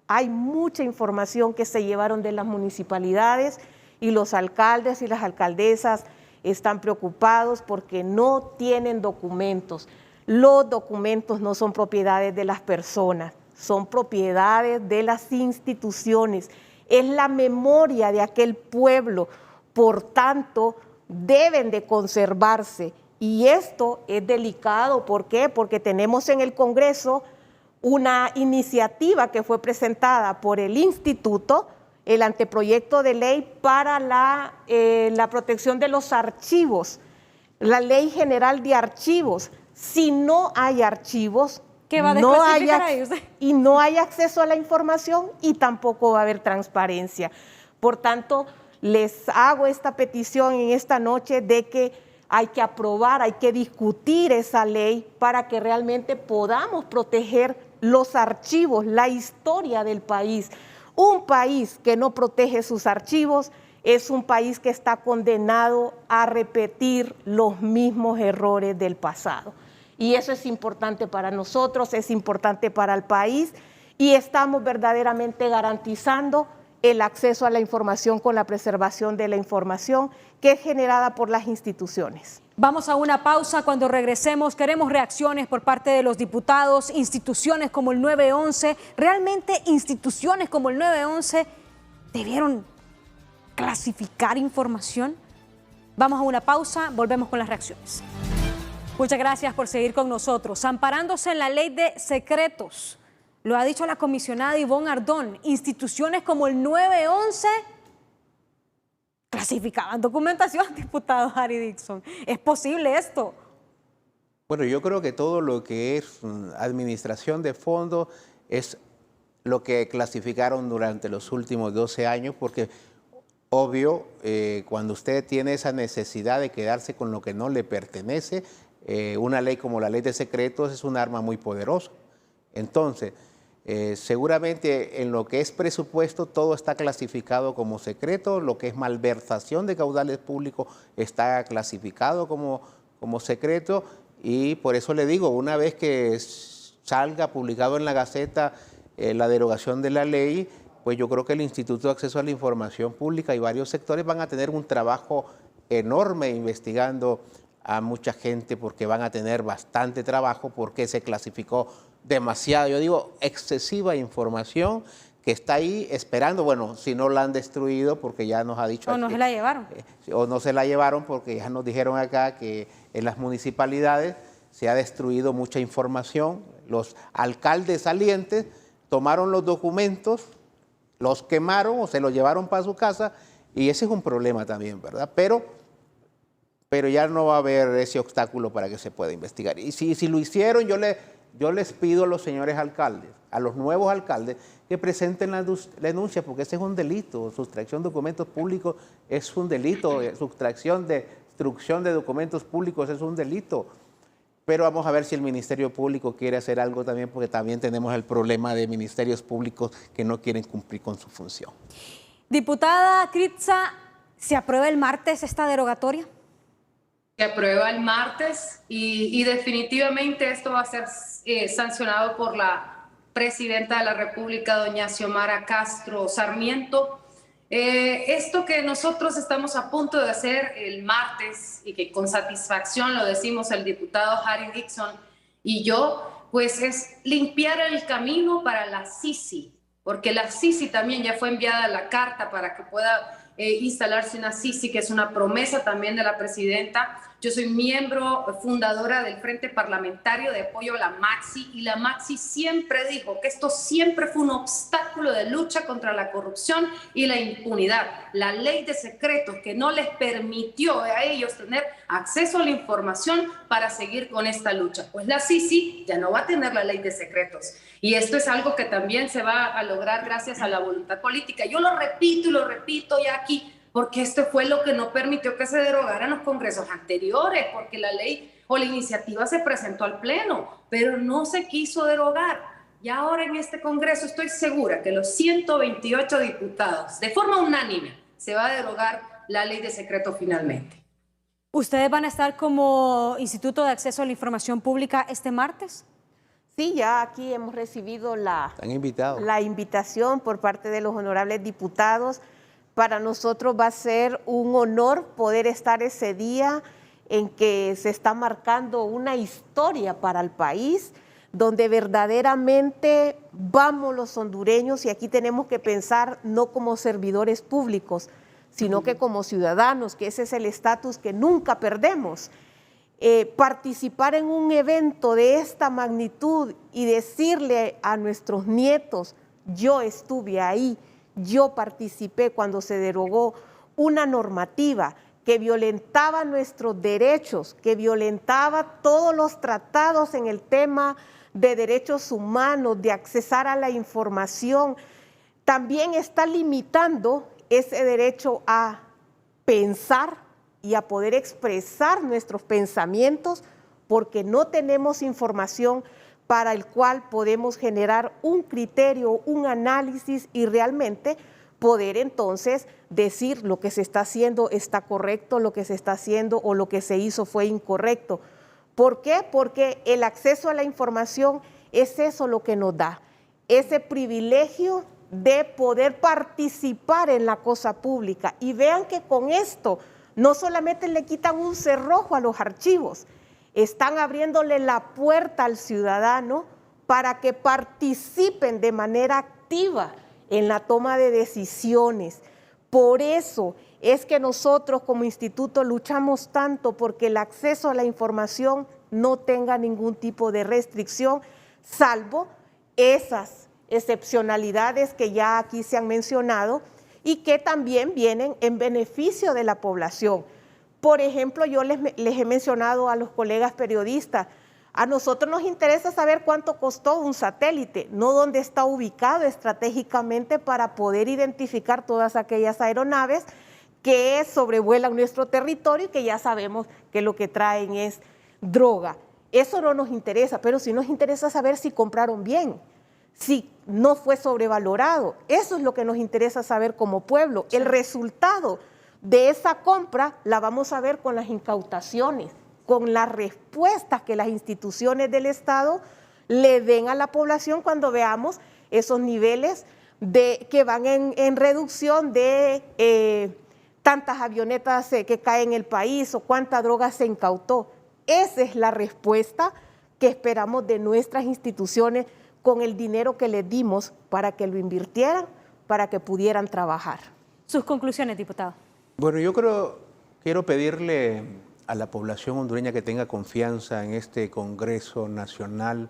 Hay mucha información que se llevaron de las municipalidades y los alcaldes y las alcaldesas están preocupados porque no tienen documentos. Los documentos no son propiedades de las personas, son propiedades de las instituciones. Es la memoria de aquel pueblo. Por tanto, deben de conservarse. Y esto es delicado. ¿Por qué? Porque tenemos en el Congreso una iniciativa que fue presentada por el Instituto, el anteproyecto de ley para la protección de los archivos, la Ley General de Archivos. Si no hay archivos, ¿qué va a desclasificar ahí usted? Y no hay acceso a la información y tampoco va a haber transparencia. Por tanto, les hago esta petición en esta noche de que hay que aprobar, hay que discutir esa ley para que realmente podamos proteger los archivos, la historia del país. Un país que no protege sus archivos es un país que está condenado a repetir los mismos errores del pasado. Y eso es importante para nosotros, es importante para el país y estamos verdaderamente garantizando el acceso a la información con la preservación de la información que es generada por las instituciones. Vamos a una pausa. Cuando regresemos queremos reacciones por parte de los diputados, instituciones como el 911. ¿Realmente instituciones como el 911 debieron clasificar información? Vamos a una pausa, volvemos con las reacciones. Muchas gracias por seguir con nosotros. Amparándose en la ley de secretos, lo ha dicho la comisionada Ivonne Ardón, instituciones como el 911 clasificaban documentación, diputado Harry Dixon. ¿Es posible esto? Bueno, yo creo que todo lo que es administración de fondos es lo que clasificaron durante los últimos 12 años, porque obvio, cuando usted tiene esa necesidad de quedarse con lo que no le pertenece, una ley como la ley de secretos es un arma muy poderosa. Entonces, seguramente en lo que es presupuesto todo está clasificado como secreto, lo que es malversación de caudales públicos está clasificado como secreto, y por eso le digo, una vez que salga publicado en la Gaceta la derogación de la ley, pues yo creo que el Instituto de Acceso a la Información Pública y varios sectores van a tener un trabajo enorme investigando a mucha gente, porque van a tener bastante trabajo, porque se clasificó demasiado, yo digo, excesiva información que está ahí esperando. Bueno, si no la han destruido, porque ya nos ha dicho... O no se la llevaron. O no se la llevaron, porque ya nos dijeron acá que en las municipalidades se ha destruido mucha información. Los alcaldes salientes tomaron los documentos, los quemaron o se los llevaron para su casa, y ese es un problema también, ¿verdad? Pero ya no va a haber ese obstáculo para que se pueda investigar. Y si lo hicieron, yo les pido a los señores alcaldes, a los nuevos alcaldes, que presenten la denuncia, porque ese es un delito. Sustracción de documentos públicos es un delito, destrucción de documentos públicos es un delito. Pero vamos a ver si el Ministerio Público quiere hacer algo también, porque también tenemos el problema de ministerios públicos que no quieren cumplir con su función. Diputada Critza, ¿se aprueba el martes esta derogatoria? Se aprueba el martes y definitivamente esto va a ser sancionado por la presidenta de la República, doña Xiomara Castro Sarmiento. Esto que nosotros estamos a punto de hacer el martes, y que con satisfacción lo decimos el diputado Harry Dixon y yo, pues es limpiar el camino para la Sisi, porque la Sisi también ya fue enviada la carta para que pueda instalarse una Sisi, que es una promesa también de la presidenta. Yo soy miembro fundadora del Frente Parlamentario de Apoyo a la Maxi, y la Maxi siempre dijo que esto siempre fue un obstáculo de lucha contra la corrupción y la impunidad. La ley de secretos que no les permitió a ellos tener acceso a la información para seguir con esta lucha. Pues la Sisi ya no va a tener la ley de secretos. Y esto es algo que también se va a lograr gracias a la voluntad política. Yo lo repito y lo repito ya aquí, porque esto fue lo que no permitió que se derogaran los congresos anteriores, porque la ley o la iniciativa se presentó al Pleno, pero no se quiso derogar. Y ahora en este congreso estoy segura que los 128 diputados, de forma unánime, se va a derogar la ley de secreto finalmente. ¿Ustedes van a estar como Instituto de Acceso a la Información Pública este martes? Sí, ya aquí hemos recibido la invitación por parte de los honorables diputados. Para nosotros va a ser un honor poder estar ese día en que se está marcando una historia para el país, donde verdaderamente vamos los hondureños, y aquí tenemos que pensar no como servidores públicos, sino que como ciudadanos, que ese es el estatus que nunca perdemos. Participar en un evento de esta magnitud y decirle a nuestros nietos, yo estuve ahí, yo participé cuando se derogó una normativa que violentaba nuestros derechos, que violentaba todos los tratados en el tema de derechos humanos, de accesar a la información, también está limitando ese derecho a pensar y a poder expresar nuestros pensamientos, porque no tenemos información para el cual podemos generar un criterio, un análisis y realmente poder entonces decir lo que se está haciendo está correcto, lo que se está haciendo o lo que se hizo fue incorrecto. ¿Por qué? Porque el acceso a la información es eso lo que nos da, ese privilegio de poder participar en la cosa pública. Y vean que con esto No solamente le quitan un cerrojo a los archivos, están abriéndole la puerta al ciudadano para que participen de manera activa en la toma de decisiones. Por eso es que nosotros como instituto luchamos tanto porque el acceso a la información no tenga ningún tipo de restricción, salvo esas excepcionalidades que ya aquí se han mencionado y que también vienen en beneficio de la población. Por ejemplo, yo les he mencionado a los colegas periodistas, a nosotros nos interesa saber cuánto costó un satélite, no dónde está ubicado estratégicamente para poder identificar todas aquellas aeronaves que sobrevuelan nuestro territorio y que ya sabemos que lo que traen es droga. Eso no nos interesa, pero sí nos interesa saber si compraron bien, si no fue sobrevalorado. Eso es lo que nos interesa saber como pueblo. El resultado de esa compra la vamos a ver con las incautaciones, con las respuestas que las instituciones del Estado le den a la población cuando veamos esos niveles que van en reducción de tantas avionetas que caen en el país o cuánta droga se incautó. Esa es la respuesta que esperamos de nuestras instituciones con el dinero que les dimos para que lo invirtieran, para que pudieran trabajar. Sus conclusiones, diputado. Bueno, quiero pedirle a la población hondureña que tenga confianza en este Congreso Nacional,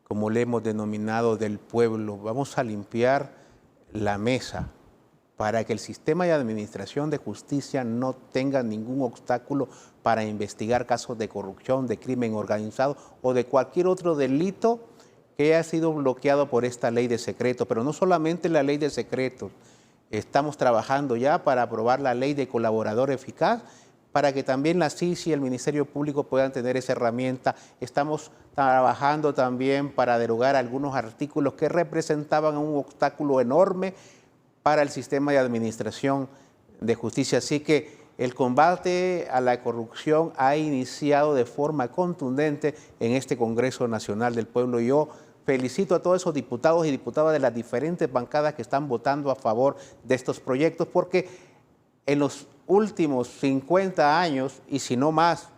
como le hemos denominado, del pueblo. Vamos a limpiar la mesa para que el sistema de administración de justicia no tenga ningún obstáculo para investigar casos de corrupción, de crimen organizado o de cualquier otro delito que haya sido bloqueado por esta ley de secretos. Pero no solamente la ley de secretos, estamos trabajando ya para aprobar la ley de colaborador eficaz, para que también la CICI y el Ministerio Público puedan tener esa herramienta. Estamos trabajando también para derogar algunos artículos que representaban un obstáculo enorme para el sistema de administración de justicia. Así que el combate a la corrupción ha iniciado de forma contundente en este Congreso Nacional del Pueblo. Yo felicito a todos esos diputados y diputadas de las diferentes bancadas que están votando a favor de estos proyectos, porque en los últimos 50 años, y si no más,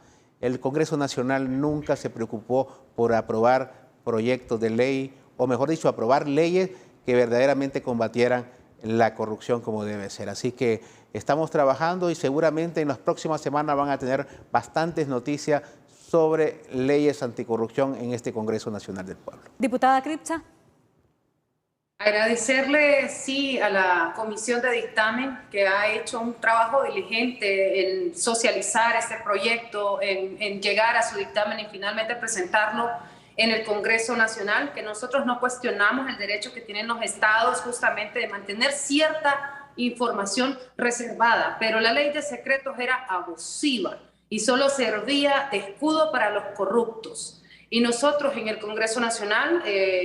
el Congreso Nacional nunca se preocupó por aprobar proyectos de ley, o mejor dicho, aprobar leyes que verdaderamente combatieran la corrupción como debe ser. Así que estamos trabajando y seguramente en las próximas semanas van a tener bastantes noticias sobre leyes anticorrupción en este Congreso Nacional del Pueblo. Diputada Cripsa. Agradecerle, sí, a la Comisión de Dictamen que ha hecho un trabajo diligente en socializar este proyecto, en llegar a su dictamen y finalmente presentarlo en el Congreso Nacional, que nosotros no cuestionamos el derecho que tienen los estados justamente de mantener cierta información reservada, pero la ley de secretos era abusiva y solo servía de escudo para los corruptos. Y nosotros en el Congreso Nacional,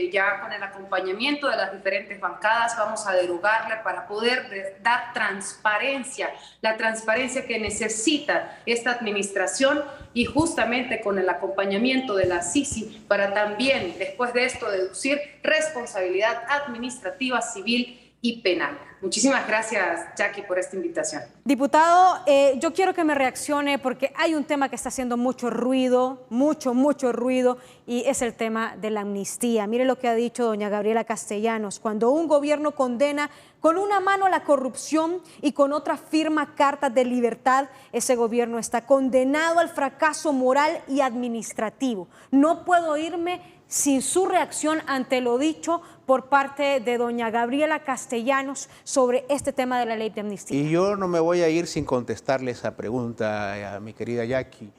ya con el acompañamiento de las diferentes bancadas, vamos a derogarle para poder dar transparencia, la transparencia que necesita esta administración y justamente con el acompañamiento de la CICI para también, después de esto, deducir responsabilidad administrativa, civil y penal. Muchísimas gracias, Jackie, por esta invitación. Diputado, yo quiero que me reaccione porque hay un tema que está haciendo mucho ruido, mucho ruido, y es el tema de la amnistía. Mire lo que ha dicho doña Gabriela Castellanos: cuando un gobierno condena con una mano la corrupción y con otra firma cartas de libertad, ese gobierno está condenado al fracaso moral y administrativo. No puedo irme sin su reacción ante lo dicho por parte de doña Gabriela Castellanos sobre este tema de la ley de amnistía. Y yo no me voy a ir sin contestarle esa pregunta a mi querida Jackie.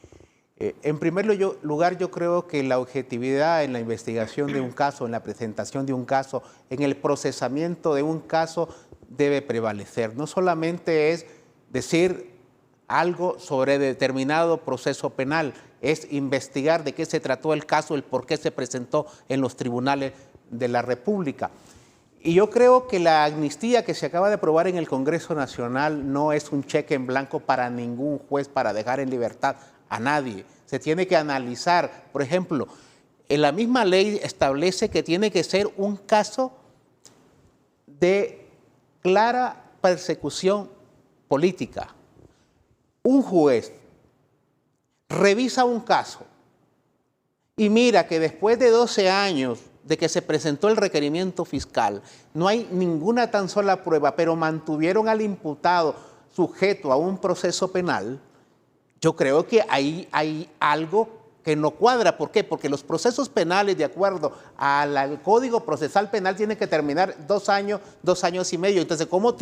En primer lugar, yo creo que la objetividad en la investigación de un caso, en la presentación de un caso, en el procesamiento de un caso debe prevalecer. No solamente es decir algo sobre determinado proceso penal, es investigar de qué se trató el caso, el por qué se presentó en los tribunales de la República. Y yo creo que la amnistía que se acaba de aprobar en el Congreso Nacional no es un cheque en blanco para ningún juez para dejar en libertad a nadie. Se tiene que analizar. Por ejemplo, en la misma ley establece que tiene que ser un caso de clara persecución política. un juez revisa un caso y mira que después de 12 años de que se presentó el requerimiento fiscal, no hay ninguna tan sola prueba, pero mantuvieron al imputado sujeto a un proceso penal, yo creo que ahí hay algo que no cuadra. ¿Por qué? Porque los procesos penales, de acuerdo al Código Procesal Penal, tienen que terminar 2 años, 2 años y medio. Entonces, ¿cómo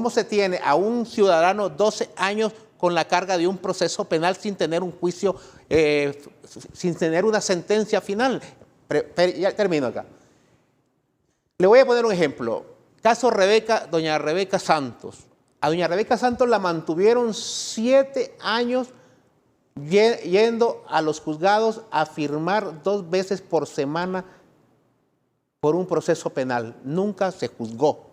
se tiene a un ciudadano 12 años con la carga de un proceso penal sin tener un juicio, sin tener una sentencia final? Ya termino acá. Le voy a poner un ejemplo. Caso Rebeca, doña Rebeca Santos. A doña Rebeca Santos la mantuvieron 7 años yendo a los juzgados a firmar 2 veces por semana por un proceso penal. Nunca se juzgó.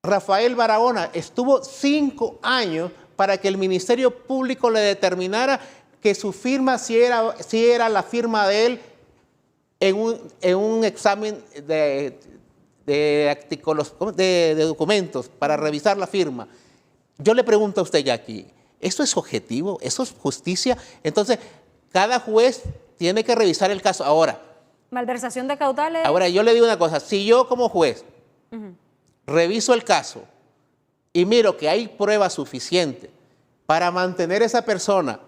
Rafael Barahona estuvo 5 años para que el Ministerio Público le determinara que su firma si era la firma de él en un examen de documentos para revisar la firma. Yo le pregunto a usted, Jackie, ¿eso es objetivo? ¿Eso es justicia? Entonces, cada juez tiene que revisar el caso. Ahora, malversación de caudales. Ahora, yo le digo una cosa. Si yo como juez reviso el caso y miro que hay prueba suficiente para mantener a esa persona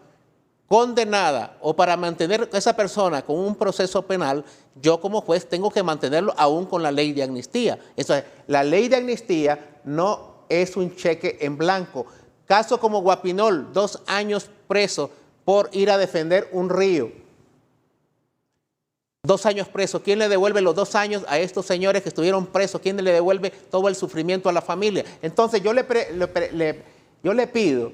condenada o para mantener a esa persona con un proceso penal, yo como juez tengo que mantenerlo aún con la ley de amnistía. Entonces, la ley de amnistía no es un cheque en blanco. Caso como Guapinol, 2 años preso por ir a defender un río. 2 años preso. ¿Quién le devuelve los 2 años a estos señores que estuvieron presos? ¿Quién le devuelve todo el sufrimiento a la familia? Entonces yo le pido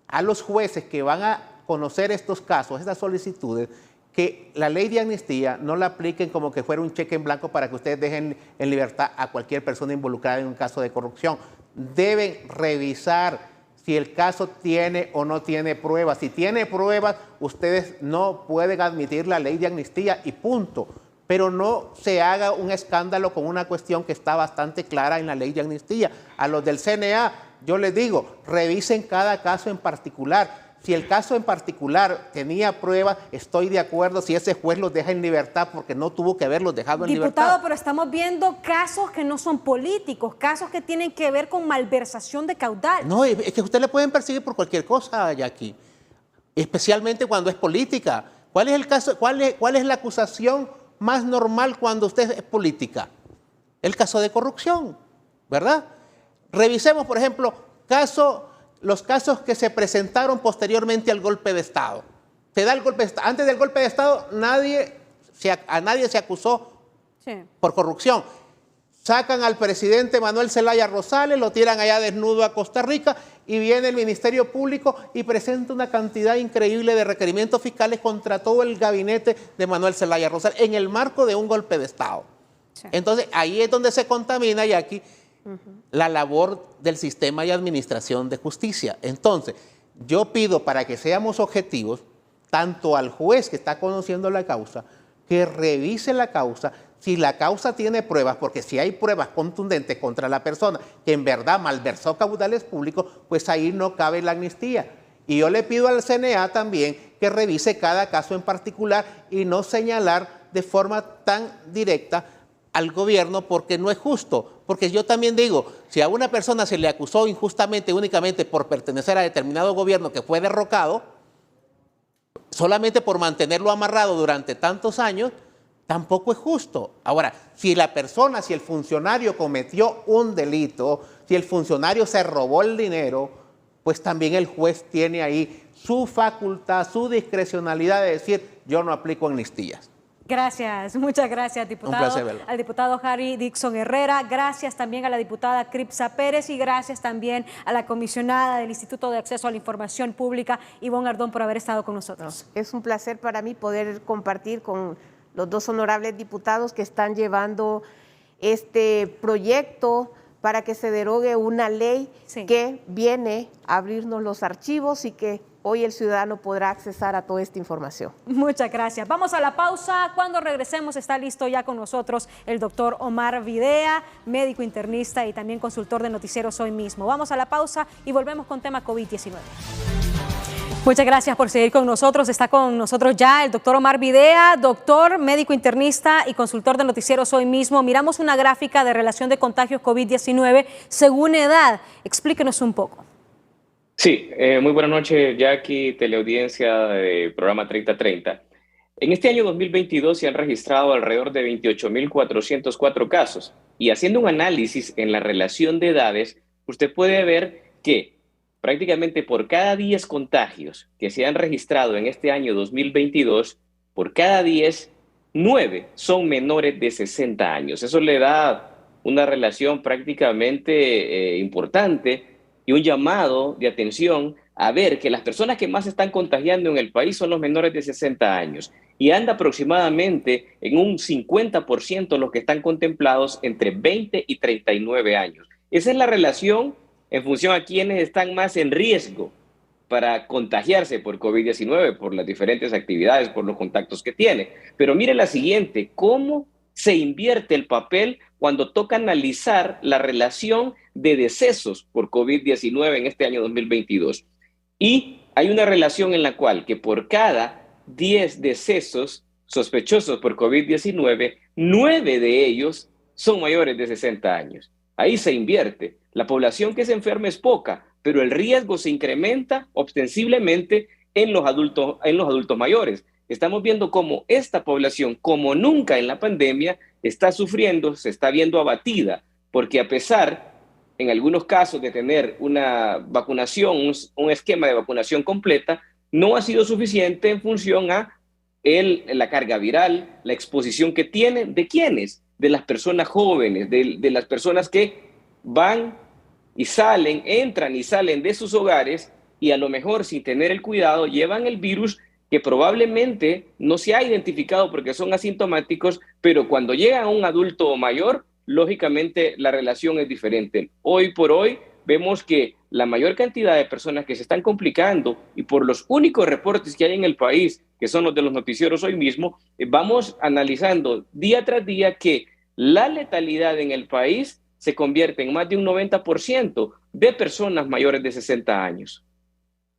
a los jueces que van a conocer estos casos, estas solicitudes, que la ley de amnistía no la apliquen como que fuera un cheque en blanco para que ustedes dejen en libertad a cualquier persona involucrada en un caso de corrupción. Deben revisar si el caso tiene o no tiene pruebas. Si tiene pruebas, ustedes no pueden admitir la ley de amnistía y punto. Pero no se haga un escándalo con una cuestión que está bastante clara en la ley de amnistía. A los del CNA, yo les digo, revisen cada caso en particular. Si el caso en particular tenía pruebas, estoy de acuerdo si ese juez los deja en libertad porque no tuvo que haberlos dejado en libertad. Diputado, pero estamos viendo casos que no son políticos, casos que tienen que ver con malversación de caudal. No, es que usted le pueden perseguir por cualquier cosa, Jackie, especialmente cuando es política. ¿Cuál es el caso? ¿Cuál es la acusación más normal cuando usted es política? El caso de corrupción, ¿verdad? Revisemos, por ejemplo, los casos que se presentaron posteriormente al golpe de Estado. Se da el golpe de Estado. Antes del golpe de Estado, a nadie se acusó por corrupción. Sacan al presidente Manuel Zelaya Rosales, lo tiran allá desnudo a Costa Rica y viene el Ministerio Público y presenta una cantidad increíble de requerimientos fiscales contra todo el gabinete de Manuel Zelaya Rosales en el marco de un golpe de Estado. Sí. Entonces, ahí es donde se contamina, y aquí la labor del sistema de administración de justicia. Entonces, yo pido, para que seamos objetivos, tanto al juez que está conociendo la causa, que revise la causa, si la causa tiene pruebas, porque si hay pruebas contundentes contra la persona que en verdad malversó caudales públicos, pues ahí no cabe la amnistía. Y yo le pido al CNA también que revise cada caso en particular y no señalar de forma tan directa al gobierno, porque no es justo. Porque yo también digo, si a una persona se le acusó injustamente únicamente por pertenecer a determinado gobierno que fue derrocado, solamente por mantenerlo amarrado durante tantos años, tampoco es justo. Ahora, si el funcionario cometió un delito, si el funcionario se robó el dinero, pues también el juez tiene ahí su facultad, su discrecionalidad de decir, yo no aplico amnistías. Gracias, muchas gracias, diputado. Un placer verlo. Al diputado Harry Dixon Herrera, gracias también a la diputada Cripsa Pérez y gracias también a la comisionada del Instituto de Acceso a la Información Pública, Ivonne Ardón, por haber estado con nosotros. Es un placer para mí poder compartir con los 2 honorables diputados que están llevando este proyecto para que se derogue una ley que viene a abrirnos los archivos y que hoy el ciudadano podrá accesar a toda esta información. Muchas gracias. Vamos a la pausa. Cuando regresemos está listo ya con nosotros el doctor Omar Videa, médico internista y también consultor de Noticieros Hoy Mismo. Vamos a la pausa y volvemos con tema COVID-19. Muchas gracias por seguir con nosotros. Está con nosotros ya el doctor Omar Videa, doctor, médico internista y consultor de Noticieros Hoy Mismo. Miramos una gráfica de relación de contagios COVID-19 según edad. Explíquenos un poco. Sí, muy buenas noches, Jackie, teleaudiencia del programa 3030. En este año 2022 se han registrado alrededor de 28.404 casos y haciendo un análisis en la relación de edades, usted puede ver que prácticamente por cada 10 contagios que se han registrado en este año 2022, por cada 10, 9 son menores de 60 años. Eso le da una relación prácticamente importante y un llamado de atención a ver que las personas que más se están contagiando en el país son los menores de 60 años y anda aproximadamente en un 50% los que están contemplados entre 20 y 39 años. Esa es la relación en función a quienes están más en riesgo para contagiarse por COVID-19, por las diferentes actividades, por los contactos que tiene. Pero mire la siguiente, cómo se invierte el papel cuando toca analizar la relación de decesos por COVID-19 en este año 2022. Y hay una relación en la cual que por cada 10 decesos sospechosos por COVID-19, 9 de ellos son mayores de 60 años. Ahí se invierte. La población que se enferma es poca, pero el riesgo se incrementa ostensiblemente en los adultos mayores. Estamos viendo cómo esta población, como nunca en la pandemia, está sufriendo, se está viendo abatida, porque a pesar, en algunos casos, de tener una vacunación, un esquema de vacunación completa, no ha sido suficiente en función a la carga viral, la exposición que tienen. ¿De quiénes? De las personas jóvenes, de las personas que van y salen, entran y salen de sus hogares y a lo mejor sin tener el cuidado llevan el virus que probablemente no se ha identificado porque son asintomáticos, pero cuando llega a un adulto mayor, lógicamente la relación es diferente. Hoy por hoy vemos que la mayor cantidad de personas que se están complicando y por los únicos reportes que hay en el país, que son los de los noticieros hoy mismo, vamos analizando día tras día que la letalidad en el país se convierte en más de un 90% de personas mayores de 60 años.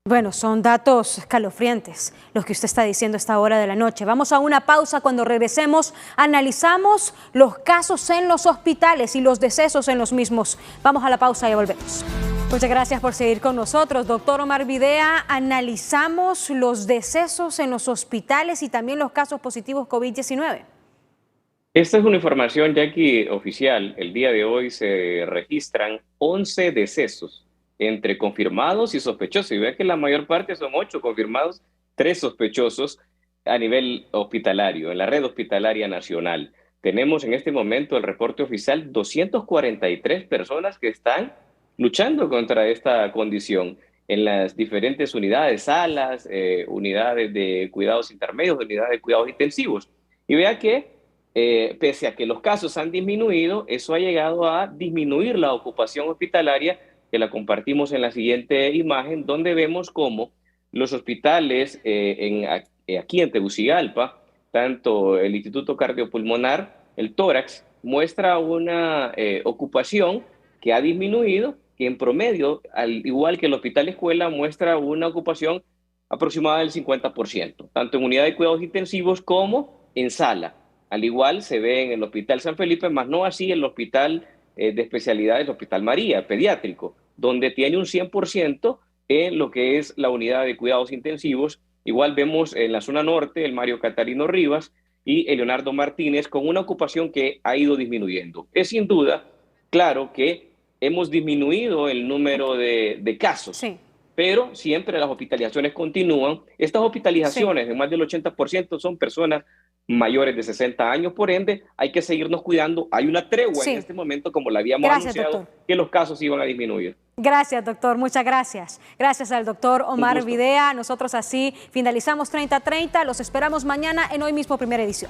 Bueno, son datos escalofriantes los que usted está diciendo a esta hora de la noche. Vamos a una pausa. Cuando regresemos, analizamos los casos en los hospitales y los decesos en los mismos. Vamos a la pausa y volvemos. Muchas gracias por seguir con nosotros. Doctor Omar Videa, analizamos los decesos en los hospitales y también los casos positivos COVID-19. Esta es una información, Jackie, oficial. El día de hoy se registran 11 decesos entre confirmados y sospechosos. Y ve que la mayor parte son 8 confirmados, 3 sospechosos a nivel hospitalario, en la red hospitalaria nacional. Tenemos en este momento el reporte oficial 243 personas que están luchando contra esta condición en las diferentes unidades, salas, unidades de cuidados intermedios, unidades de cuidados intensivos. Y vea que pese a que los casos han disminuido, eso ha llegado a disminuir la ocupación hospitalaria, que la compartimos en la siguiente imagen, donde vemos cómo los hospitales aquí en Tegucigalpa, tanto el Instituto Cardiopulmonar, el tórax, muestra una ocupación que ha disminuido, que en promedio, al igual que el Hospital Escuela, muestra una ocupación aproximada del 50%, tanto en unidad de cuidados intensivos como en sala. Al igual se ve en el Hospital San Felipe, más no así en el Hospital de Especialidades, el Hospital María, pediátrico, donde tiene un 100% en lo que es la unidad de cuidados intensivos. Igual vemos en la zona norte el Mario Catarino Rivas y el Leonardo Martínez con una ocupación que ha ido disminuyendo. Es sin duda, claro que hemos disminuido el número de casos, sí, pero siempre las hospitalizaciones continúan. Estas hospitalizaciones, sí, de más del 80% son personas mayores de 60 años, por ende hay que seguirnos cuidando. Hay una tregua, sí, en este momento, como la habíamos anunciado, doctor, que los casos iban a disminuir. Gracias, doctor, muchas gracias. Gracias al doctor Omar Videa. Nosotros así finalizamos 30-30. Los esperamos mañana en Hoy Mismo, primera edición.